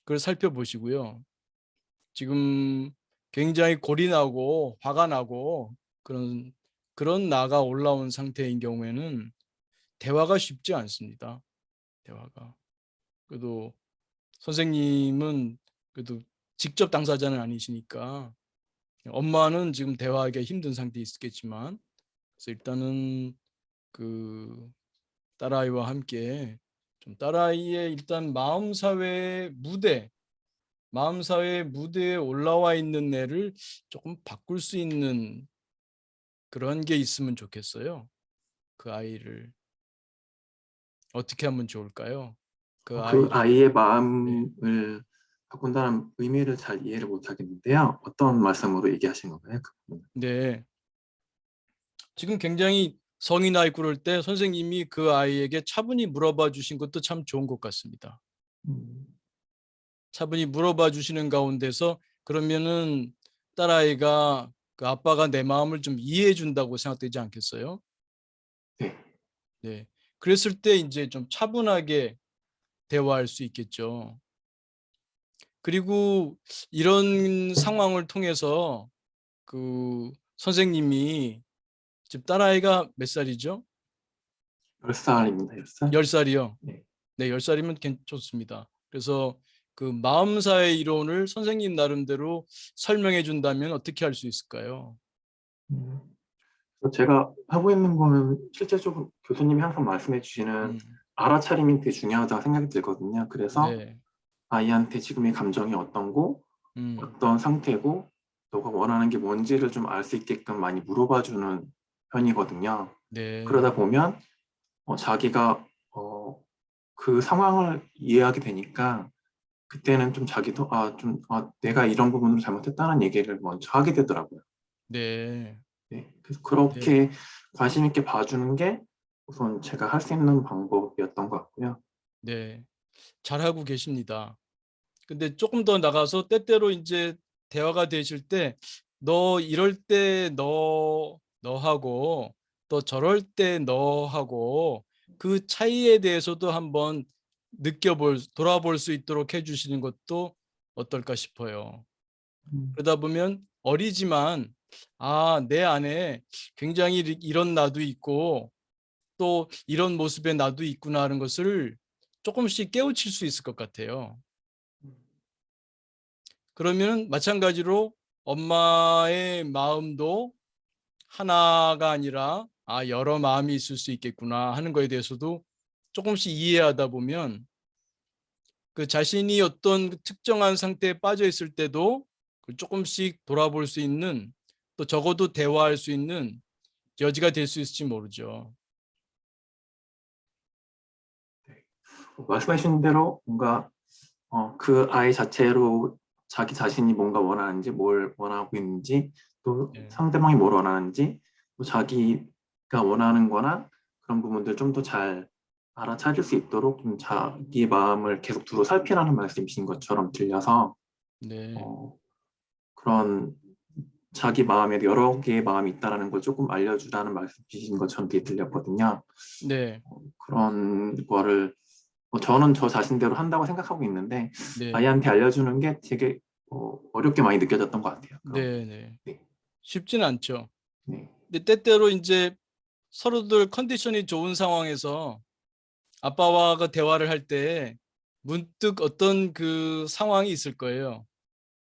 그걸 살펴보시고요. 지금 굉장히 골이 나고 화가 나고 그런 나가 올라온 상태인 경우에는 대화가 쉽지 않습니다. 대화가. 그래도 선생님은 그래도 직접 당사자는 아니시니까 엄마는 지금 대화하기가 힘든 상태에 있겠지만 그래서 일단은 그 딸아이와 함께 좀 딸아이의 일단 마음사회 무대에 올라와 있는 애를 조금 바꿀 수 있는 그런 게 있으면 좋겠어요. 그 아이를 어떻게 하면 좋을까요? 그 그 아이를. 아이의 네. 마음을 바꾼다는 의미를 잘 이해를 못 하겠는데요. 어떤 말씀으로 얘기하신 건가요? 그 부분은? 네. 지금 굉장히 성이 나 있고 그럴 때 선생님이 그 아이에게 차분히 물어봐 주신 것도 참 좋은 것 같습니다. 음, 차분히 물어봐 주시는 가운데서 그러면은 딸아이가 그 아빠가 내 마음을 좀 이해해 준다고 생각되지 않겠어요? 네. 네. 그랬을 때 이제 좀 차분하게 대화할 수 있겠죠. 그리고 이런 상황을 통해서 그 선생님이 지금 딸아이가 몇 살이죠? 10살입니다. 10살? 10살이요. 네. 네, 10살이면 좋습니다. 그래서 그 마음사회 이론을 선생님 나름대로 설명해 준다면 어떻게 할 수 있을까요? 음, 제가 하고 있는 거는 실제적으로 교수님이 항상 말씀해 주시는 음, 알아차림이 되게 중요하다고 생각이 들거든요. 그래서 네, 아이한테 지금의 감정이 어떤 거, 음, 어떤 상태고, 너가 원하는 게 뭔지를 좀 알 수 있게끔 많이 물어봐 주는 편이거든요. 네, 그러다 보면 자기가 그 상황을 이해하게 되니까 그때는 좀 자기도 내가 이런 부분을 잘못했다는 얘기를 먼저 하게 되더라고요. 네, 네, 그래서 네, 그렇게 관심 있게 봐주는 게 우선 제가 할 수 있는 방법이었던 것 같고요. 네. 잘하고 계십니다. 근데 조금 더 나가서 때때로 이제 대화가 되실 때 너 이럴 때 너하고 또 저럴 때 너하고 그 차이에 대해서도 한번 돌아볼 수 있도록 해주시는 것도 어떨까 싶어요. 음, 그러다 보면 어리지만 내 안에 굉장히 이런 나도 있고 또 이런 모습의 나도 있구나 하는 것을 조금씩 깨우칠 수 있을 것 같아요. 그러면 마찬가지로 엄마의 마음도 하나가 아니라 여러 마음이 있을 수 있겠구나 하는 거에 대해서도 조금씩 이해하다 보면 그 자신이 어떤 그 특정한 상태에 빠져 있을 때도 그 조금씩 돌아볼 수 있는, 또 적어도 대화할 수 있는 여지가 될 수 있을지 모르죠. 말씀해 주신 대로 뭔가 그 아이 자체로 자기 자신이 뭔가 원하는지, 뭘 원하고 있는지, 또 예, 상대방이 뭘 원하는지, 또 자기가 원하는 거나 그런 부분들 좀 더 잘 알아차릴 수 있도록 좀 자기 마음을 계속 두루 살피라는 말씀이신 것처럼 들려서 네, 어, 그런 자기 마음에 여러 개의 마음이 있다는 걸 조금 알려주라는 말씀이신 것처럼 되게 들렸거든요. 네, 그런 거를 저는 저 자신대로 한다고 생각하고 있는데 네, 아이한테 알려주는 게 되게 어렵게 많이 느껴졌던 것 같아요. 그런 게. 네, 네. 네, 쉽지는 않죠. 네, 근데 때때로 이제 서로들 컨디션이 좋은 상황에서 아빠와 그 대화를 할 때 문득 어떤 그 상황이 있을 거예요.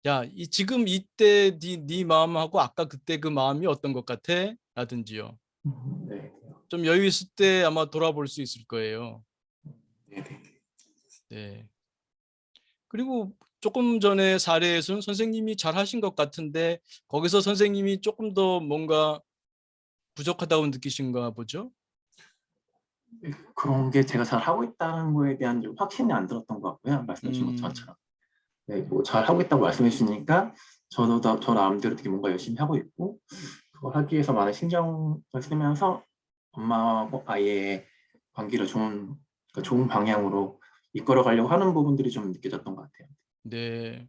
야, 지금 이때 네 마음하고 아까 그때 그 마음이 어떤 것 같아? 라든지요. 네, 좀 여유 있을 때 아마 돌아볼 수 있을 거예요. 네, 네. 네. 그리고 조금 전에 사례에서는 선생님이 잘 하신 것 같은데 거기서 선생님이 조금 더 뭔가 부족하다고 느끼신가 보죠? 그런 게 제가 잘 하고 있다는 거에 대한 좀 확신이 안 들었던 것 같고요. 말씀해 주신 음, 것처럼. 네, 뭐 잘 하고 있다고 말씀해 주시니까 저 나름대로 되게 뭔가 열심히 하고 있고 그걸 하기 위해서 많은 신경을 쓰면서 엄마하고 아이의 관계를 그러니까 좋은 방향으로 이끌어 가려고 하는 부분들이 좀 느껴졌던 것 같아요. 네.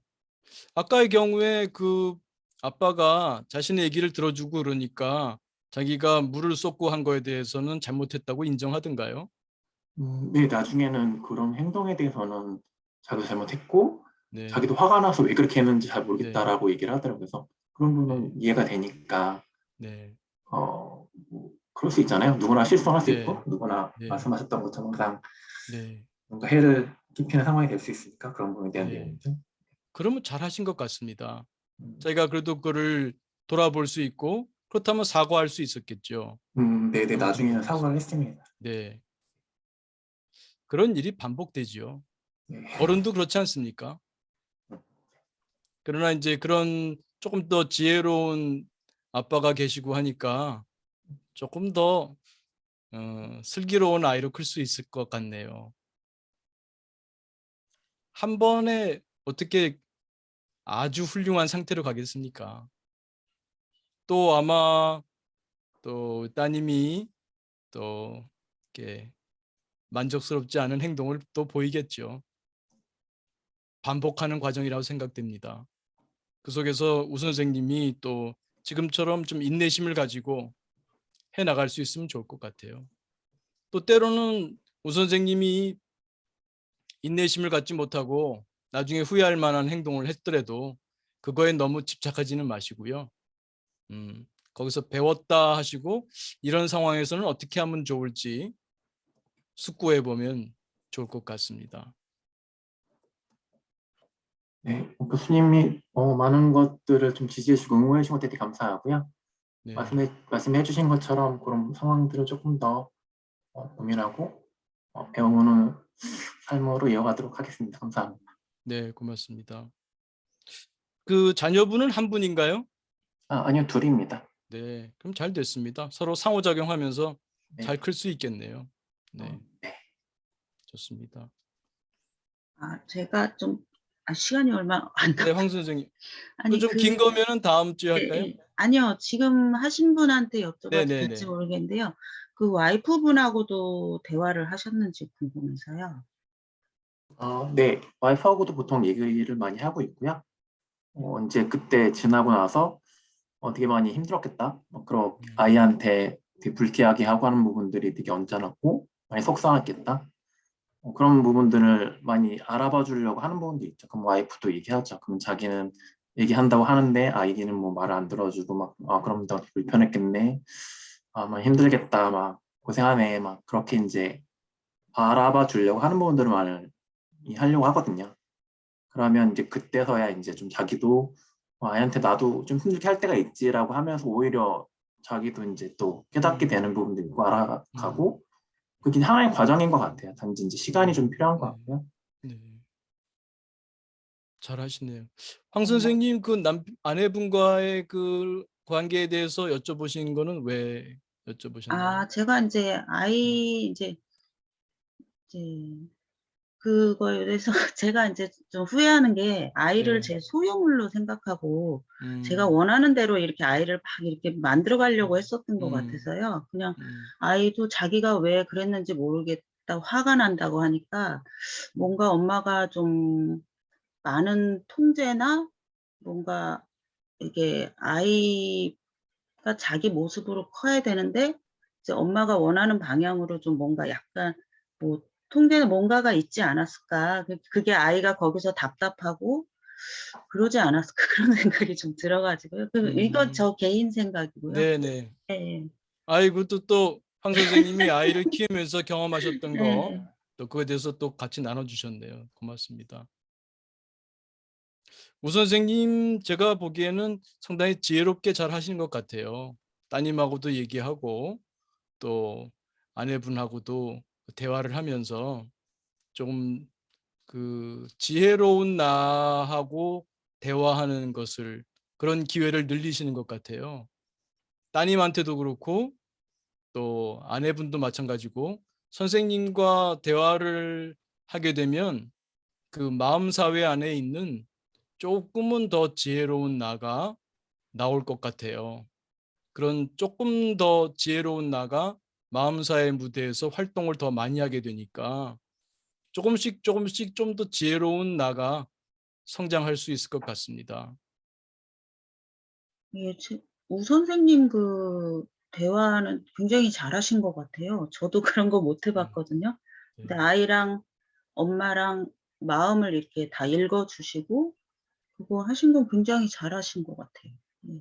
아까의 경우에 그 아빠가 자신의 얘기를 들어주고 그러니까 자기가 물을 쏟고 한 거에 대해서는 잘못했다고 인정하던가요? 네, 나중에는 그런 행동에 대해서는 자기도 잘못했고, 네, 자기도 화가 나서 왜 그렇게 했는지 잘 네, 모르겠다라고 얘기를 하더라고요. 그래서 그런 네, 부분은 이해가 되니까, 네, 뭐 그럴 수 있잖아요. 누구나 실수할 수 네, 있고, 누구나 네, 말씀하셨던 것처럼 항상 네, 뭔가 해를 끼치는 상황이 될 수 있으니까 그런 부분에 대한 네. 내용이죠. 그러면 잘하신 것 같습니다. 음, 자기가 그래도 그거를 돌아볼 수 있고 그렇다면 사과할 수 있었겠죠. 네네, 잘못한 거에 나중에는 대해서. 사과를 했습니다. 네, 그런 일이 반복되지요. 네. 어른도 그렇지 않습니까? 그러나 이제 그런 조금 더 지혜로운 아빠가 계시고 하니까 조금 더 슬기로운 아이로 클 수 있을 것 같네요. 한 번에 어떻게 아주 훌륭한 상태로 가겠습니까? 또 아마 또 따님이 또 이렇게 만족스럽지 않은 행동을 또 보이겠죠. 반복하는 과정이라고 생각됩니다. 그 속에서 우 선생님이 또 지금처럼 좀 인내심을 가지고 해 나갈 수 있으면 좋을 것 같아요. 또 때로는 우 선생님이 인내심을 갖지 못하고 나중에 후회할 만한 행동을 했더라도 그거에 너무 집착하지는 마시고요. 거기서 배웠다 하시고 이런 상황에서는 어떻게 하면 좋을지 숙고해 보면 좋을 것 같습니다. 네, 교수님이 많은 것들을 좀 지지해 주고 응원해 주신 것에 대해 감사하고요. 네, 말씀해 주신 것처럼 그런 상황들을 조금 더 고민하고 배워오는 삶으로 이어가도록 하겠습니다. 감사합니다. 네, 고맙습니다. 그 자녀분은 한 분인가요? 아니요, 둘입니다. 네, 그럼 잘 됐습니다. 서로 상호작용하면서 네. 잘 클 수 있겠네요. 네, 네. 좋습니다. 제가 좀 시간이 얼마 안 네, 황 선생님. 아니 좀 긴 거면은 다음 주에 할까요? 아니요. 지금 하신 분한테 여쭤봐도 네네네. 될지 모르겠는데요. 그 와이프분하고도 대화를 하셨는지 궁금해서요. 네, 와이프하고도 보통 얘기를 많이 하고 있고요. 이제 그때 지나고 나서 되게 많이 힘들었겠다. 그런 아이한테 되게 불쾌하게 하고 하는 부분들이 되게 언짢았고 많이 속상했겠다. 그런 부분들을 많이 알아봐 주려고 하는 부분도 있죠. 그럼 와이프도 얘기하죠. 그럼 자기는 얘기한다고 하는데 아이는 뭐 말을 안 들어주고 막 그럼 더 불편했겠네. 막 힘들겠다. 막 고생하네. 막 그렇게 이제 알아봐 주려고 하는 부분들을 많이 하려고 하거든요. 그러면 이제 그때서야 이제 좀 자기도 아이한테 나도 좀 힘들게 할 때가 있지라고 하면서 오히려 자기도 이제 또 깨닫게 되는 부분도 있고 알아가고 그게 하나의 과정인 것 같아요. 단지 이제 시간이 좀 필요한 것 같고요. 네. 잘하시네요. 황 선생님 그 아내분과의 그 관계에 대해서 여쭤보신 거는 왜 여쭤보셨나요? 제가 이제 이제 그거에 대해서 제가 이제 좀 후회하는 게 아이를 네. 제 소유물로 생각하고 제가 음, 원하는 대로 이렇게 아이를 막 이렇게 만들어 가려고 했었던 것 음, 같아서요. 그냥 음, 아이도 자기가 왜 그랬는지 모르겠다고 화가 난다고 하니까 뭔가 엄마가 좀 많은 통제나 뭔가 이게 아이가 자기 모습으로 커야 되는데 이제 엄마가 원하는 방향으로 좀 뭔가 약간 뭐 통제는 뭔가가 있지 않았을까. 그게 아이가 거기서 답답하고 그러지 않았을까 그런 생각이 좀 들어 가지고요. 이건 저 개인 생각이고요. 네네. 예. 아이고 또 황 선생님이 아이를 키우면서 경험하셨던 거 예. 또 그거에 대해서 또 같이 나눠주셨네요. 고맙습니다. 우 선생님 제가 보기에는 상당히 지혜롭게 잘 하시는 것 같아요. 따님하고도 얘기하고 또 아내분하고도 대화를 하면서 조금 그 지혜로운 나하고 대화하는 것을 그런 기회를 늘리시는 것 같아요. 따님한테도 그렇고 또 아내분도 마찬가지고 선생님과 대화를 하게 되면 그 마음 사회 안에 있는 조금은 더 지혜로운 나가 나올 것 같아요. 그런 조금 더 지혜로운 나가 마음사회 무대에서 활동을 더 많이 하게 되니까 조금씩 좀 더 지혜로운 나가 성장할 수 있을 것 같습니다. 예. 우 선생님 그 대화는 굉장히 잘하신 것 같아요. 저도 그런 거 못 해 봤거든요. 근데 네. 아이랑 엄마랑 마음을 이렇게 다 읽어 주시고 그거 하신 건 굉장히 잘하신 것 같아요. 예.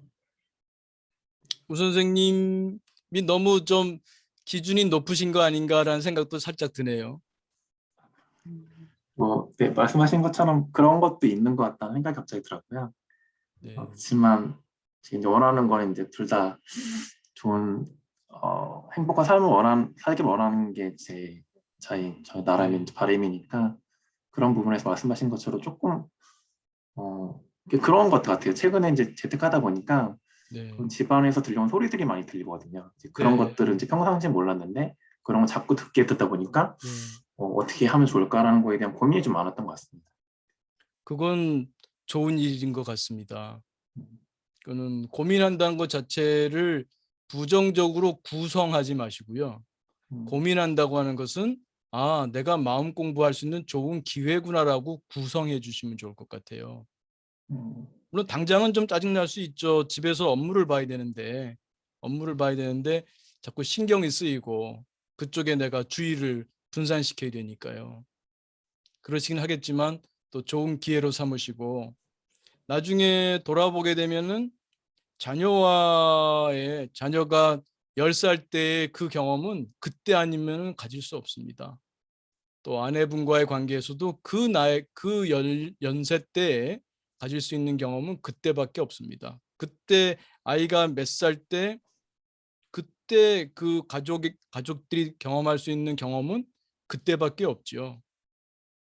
우 선생님이 너무 좀 기준이 높으신 거 아닌가라는 생각도 살짝 드네요. 음. 네, 말씀하신 것처럼 그런 것도 있는 것 같다는 생각이 갑자기 들었고요. 네. 그렇지만 지금 이제 원하는 거는 이제 둘 다 좋은 행복한 삶을 살길 원하는 게 저희 나라의 이제 바람이니까 그런 부분에서 말씀하신 것처럼 조금 그런 것 같아요. 최근에 이제 재택하다 보니까 네. 그럼 집안에서 들려온 소리들이 많이 들리거든요. 이제 그런 네. 것들은 이제 평상시에 몰랐는데 그런 거 자꾸 듣다 보니까 네. 어떻게 하면 좋을까라는 거에 대한 고민이 좀 많았던 것 같습니다. 그건 좋은 일인 것 같습니다. 그거는 고민한다는 것 자체를 부정적으로 구성하지 마시고요. 음, 고민한다고 하는 것은 아, 내가 마음 공부할 수 있는 좋은 기회구나라고 구성해 주시면 좋을 것 같아요. 음, 물론 당장은 좀 짜증날 수 있죠. 집에서 업무를 봐야 되는데 자꾸 신경이 쓰이고 그쪽에 내가 주의를 분산시켜야 되니까요. 그러시긴 하겠지만 또 좋은 기회로 삼으시고 나중에 돌아보게 되면은 자녀가 10살 때의 그 경험은 그때 아니면 가질 수 없습니다. 또 아내분과의 관계에서도 그 연세 때에 가질 수 있는 경험은 그때밖에 없습니다. 그때 아이가 몇 살 때 그때 그 가족들이 경험할 수 있는 경험은 그때밖에 없죠.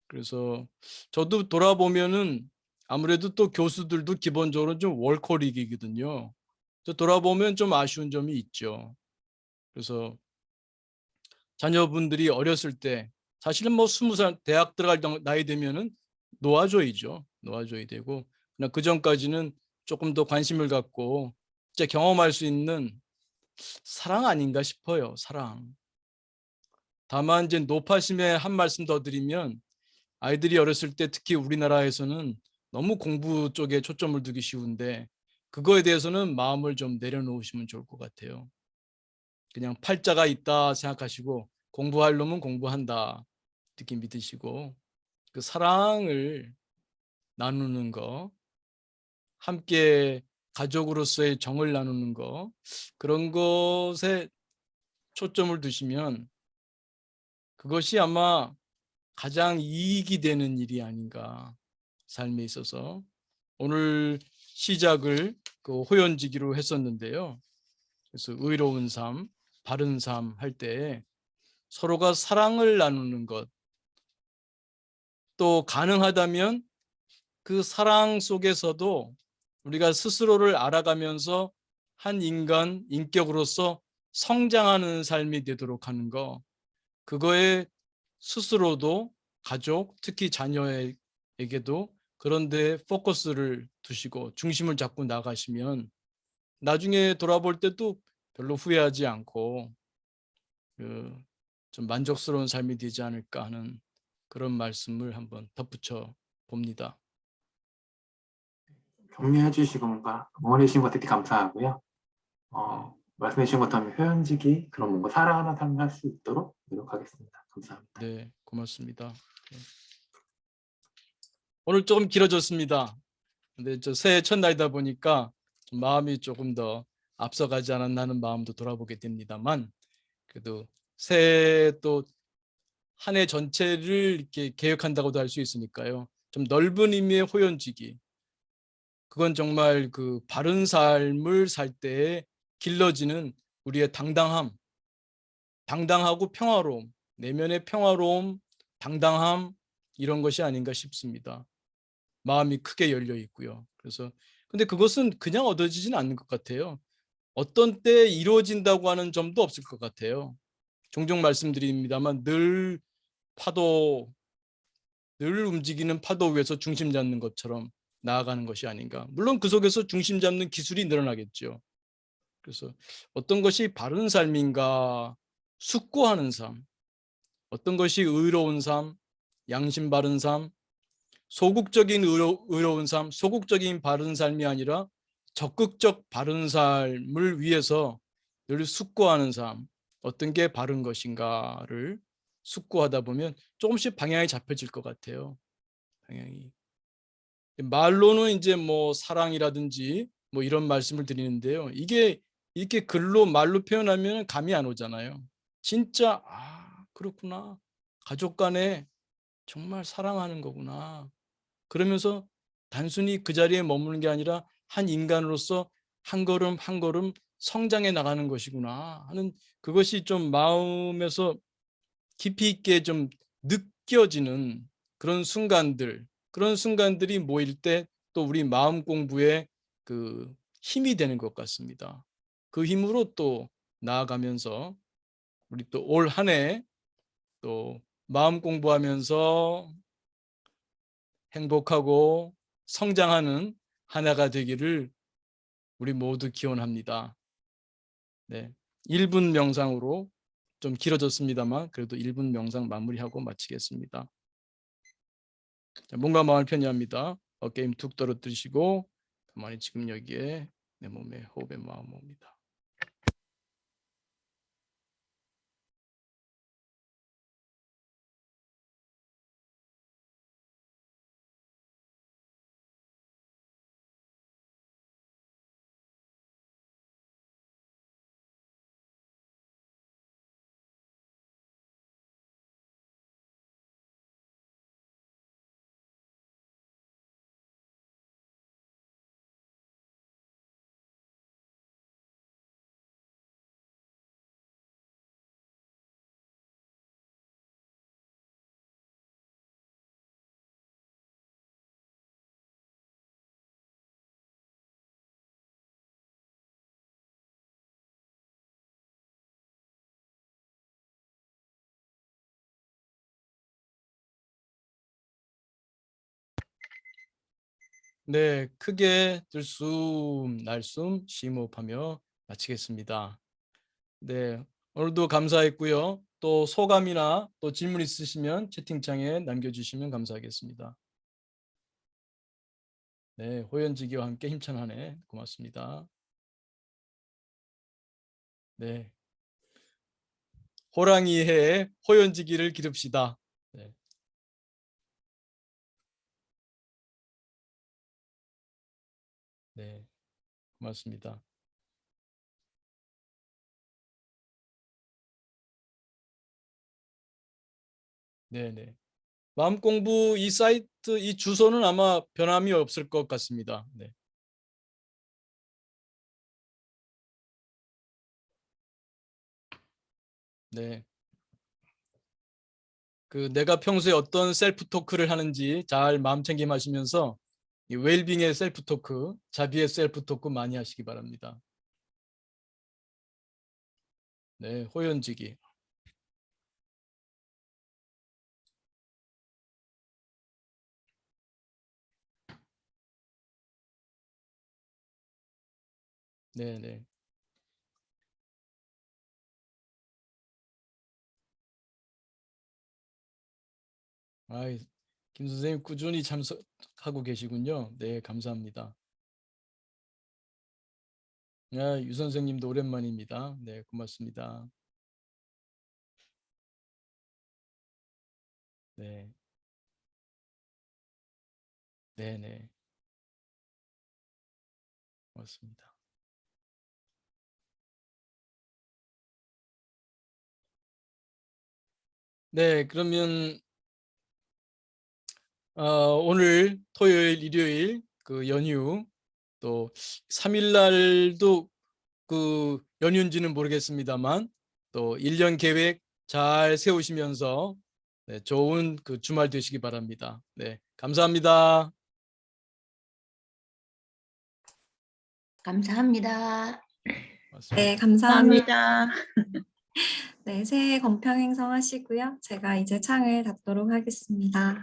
그래서 저도 돌아보면은 아무래도 또 교수들도 기본적으로 좀 월커릭이거든요. 저 돌아보면 좀 아쉬운 점이 있죠. 그래서 자녀분들이 어렸을 때 사실은 뭐 20살 대학 들어갈 나이 되면은 놓아줘야죠. 놓아줘야 되고 그러나 그 전까지는 조금 더 관심을 갖고 진짜 경험할 수 있는 사랑 아닌가 싶어요. 사랑. 다만 이제 노파심에 한 말씀 더 드리면 아이들이 어렸을 때 특히 우리나라에서는 너무 공부 쪽에 초점을 두기 쉬운데 그거에 대해서는 마음을 좀 내려놓으시면 좋을 것 같아요. 그냥 팔자가 있다 생각하시고 공부할 놈은 공부한다 이렇게 믿으시고 그 사랑을 나누는 거, 함께 가족으로서의 정을 나누는 거 그런 것에 초점을 두시면 그것이 아마 가장 이익이 되는 일이 아닌가 삶에 있어서 오늘 시작을 그 호연지기로 했었는데요. 그래서 의로운 삶, 바른 삶 할 때 서로가 사랑을 나누는 것, 또 가능하다면 그 사랑 속에서도 우리가 스스로를 알아가면서 한 인간, 인격으로서 성장하는 삶이 되도록 하는 거, 그거에 스스로도 가족, 특히 자녀에게도 그런 데 포커스를 두시고 중심을 잡고 나가시면 나중에 돌아볼 때도 별로 후회하지 않고 좀 만족스러운 삶이 되지 않을까 하는 그런 말씀을 한번 덧붙여 봅니다. 격려해 주시고 뭔가 응원해 주신 것 되게 감사하고요. 네, 말씀해 주신 것처럼 효연직이 그런 뭔가 사랑하는 삶을 할 수 있도록 노력하겠습니다. 감사합니다. 네, 고맙습니다. 네. 오늘 조금 길어졌습니다. 근데 저 새해 첫날이다 보니까 좀 마음이 조금 더 앞서가지 않았나 하는 마음도 돌아보게 됩니다만 그래도 새해 또 한 해 전체를 이렇게 계획한다고도 할 수 있으니까요. 좀 넓은 의미의 호연지기. 그건 정말 그 바른 삶을 살 때에 길러지는 우리의 당당하고 평화로움, 내면의 평화로움, 당당함 이런 것이 아닌가 싶습니다. 마음이 크게 열려 있고요. 그래서 근데 그것은 그냥 얻어지진 않는 것 같아요. 어떤 때 이루어진다고 하는 점도 없을 것 같아요. 종종 말씀드립니다만 파도, 늘 움직이는 파도 위에서 중심 잡는 것처럼 나아가는 것이 아닌가. 물론 그 속에서 중심 잡는 기술이 늘어나겠죠. 그래서 어떤 것이 바른 삶인가 숙고하는 삶, 어떤 것이 의로운 삶, 양심 바른 삶, 소극적인 의로운 삶, 소극적인 바른 삶이 아니라 적극적 바른 삶을 위해서 늘 숙고하는 삶, 어떤 게 바른 것인가를 숙고하다 보면 조금씩 방향이 잡혀질 것 같아요. 방향이. 말로는 이제 뭐 사랑이라든지 뭐 이런 말씀을 드리는데요. 이게 이렇게 글로 말로 표현하면 감이 안 오잖아요. 진짜 그렇구나. 가족 간에 정말 사랑하는 거구나. 그러면서 단순히 그 자리에 머무는 게 아니라 한 인간으로서 한 걸음 한 걸음 성장해 나가는 것이구나 하는 그것이 좀 마음에서 깊이 있게 좀 느껴지는 그런 순간들이 모일 때 또 우리 마음 공부에 그 힘이 되는 것 같습니다. 그 힘으로 또 나아가면서 우리 또 올 한 해 또 마음 공부하면서 행복하고 성장하는 한 해가 되기를 우리 모두 기원합니다. 네, 1분 명상으로 좀 길어졌습니다만 그래도 1분 명상 마무리하고 마치겠습니다. 자, 몸과 마음을 편히합니다. 어깨 힘 툭 떨어뜨리시고 가만히 지금 여기에 내 몸에 호흡에 마음 옵니다. 네, 크게 들숨, 날숨, 심호흡하며 마치겠습니다. 네, 오늘도 감사했고요. 또 소감이나 또 질문 있으시면 채팅창에 남겨주시면 감사하겠습니다. 네, 호연지기와 함께 힘찬 한 해 고맙습니다. 네, 호랑이 해에 호연지기를 기릅시다. 네. 네, 고맙습니다. 네, 네. 마음 공부 이 사이트 이 주소는 아마 변함이 없을 것 같습니다. 네. 네. 그 내가 평소에 어떤 셀프 토크를 하는지 잘 마음 챙김하시면서 이 웰빙의 셀프 토크, 자비의 셀프 토크 많이 하시기 바랍니다. 네, 호연지기. 네, 네. 아이, 김 선생님 꾸준히 참석하고 계시군요. 네, 감사합니다. 야, 유 선생님도 오랜만입니다. 네, 고맙습니다. 네, 네, 네, 고맙습니다. 네, 그러면 오늘 토요일, 일요일 그 연휴 또 3일 날도 그 연휴인지는 모르겠습니다만 또 1년 계획 잘 세우시면서 네, 좋은 그 주말 되시기 바랍니다. 네, 감사합니다. 감사합니다. 고맙습니다. 네, 감사합니다. 감사합니다. 네, 새해 건평행성 하시고요. 제가 이제 창을 닫도록 하겠습니다.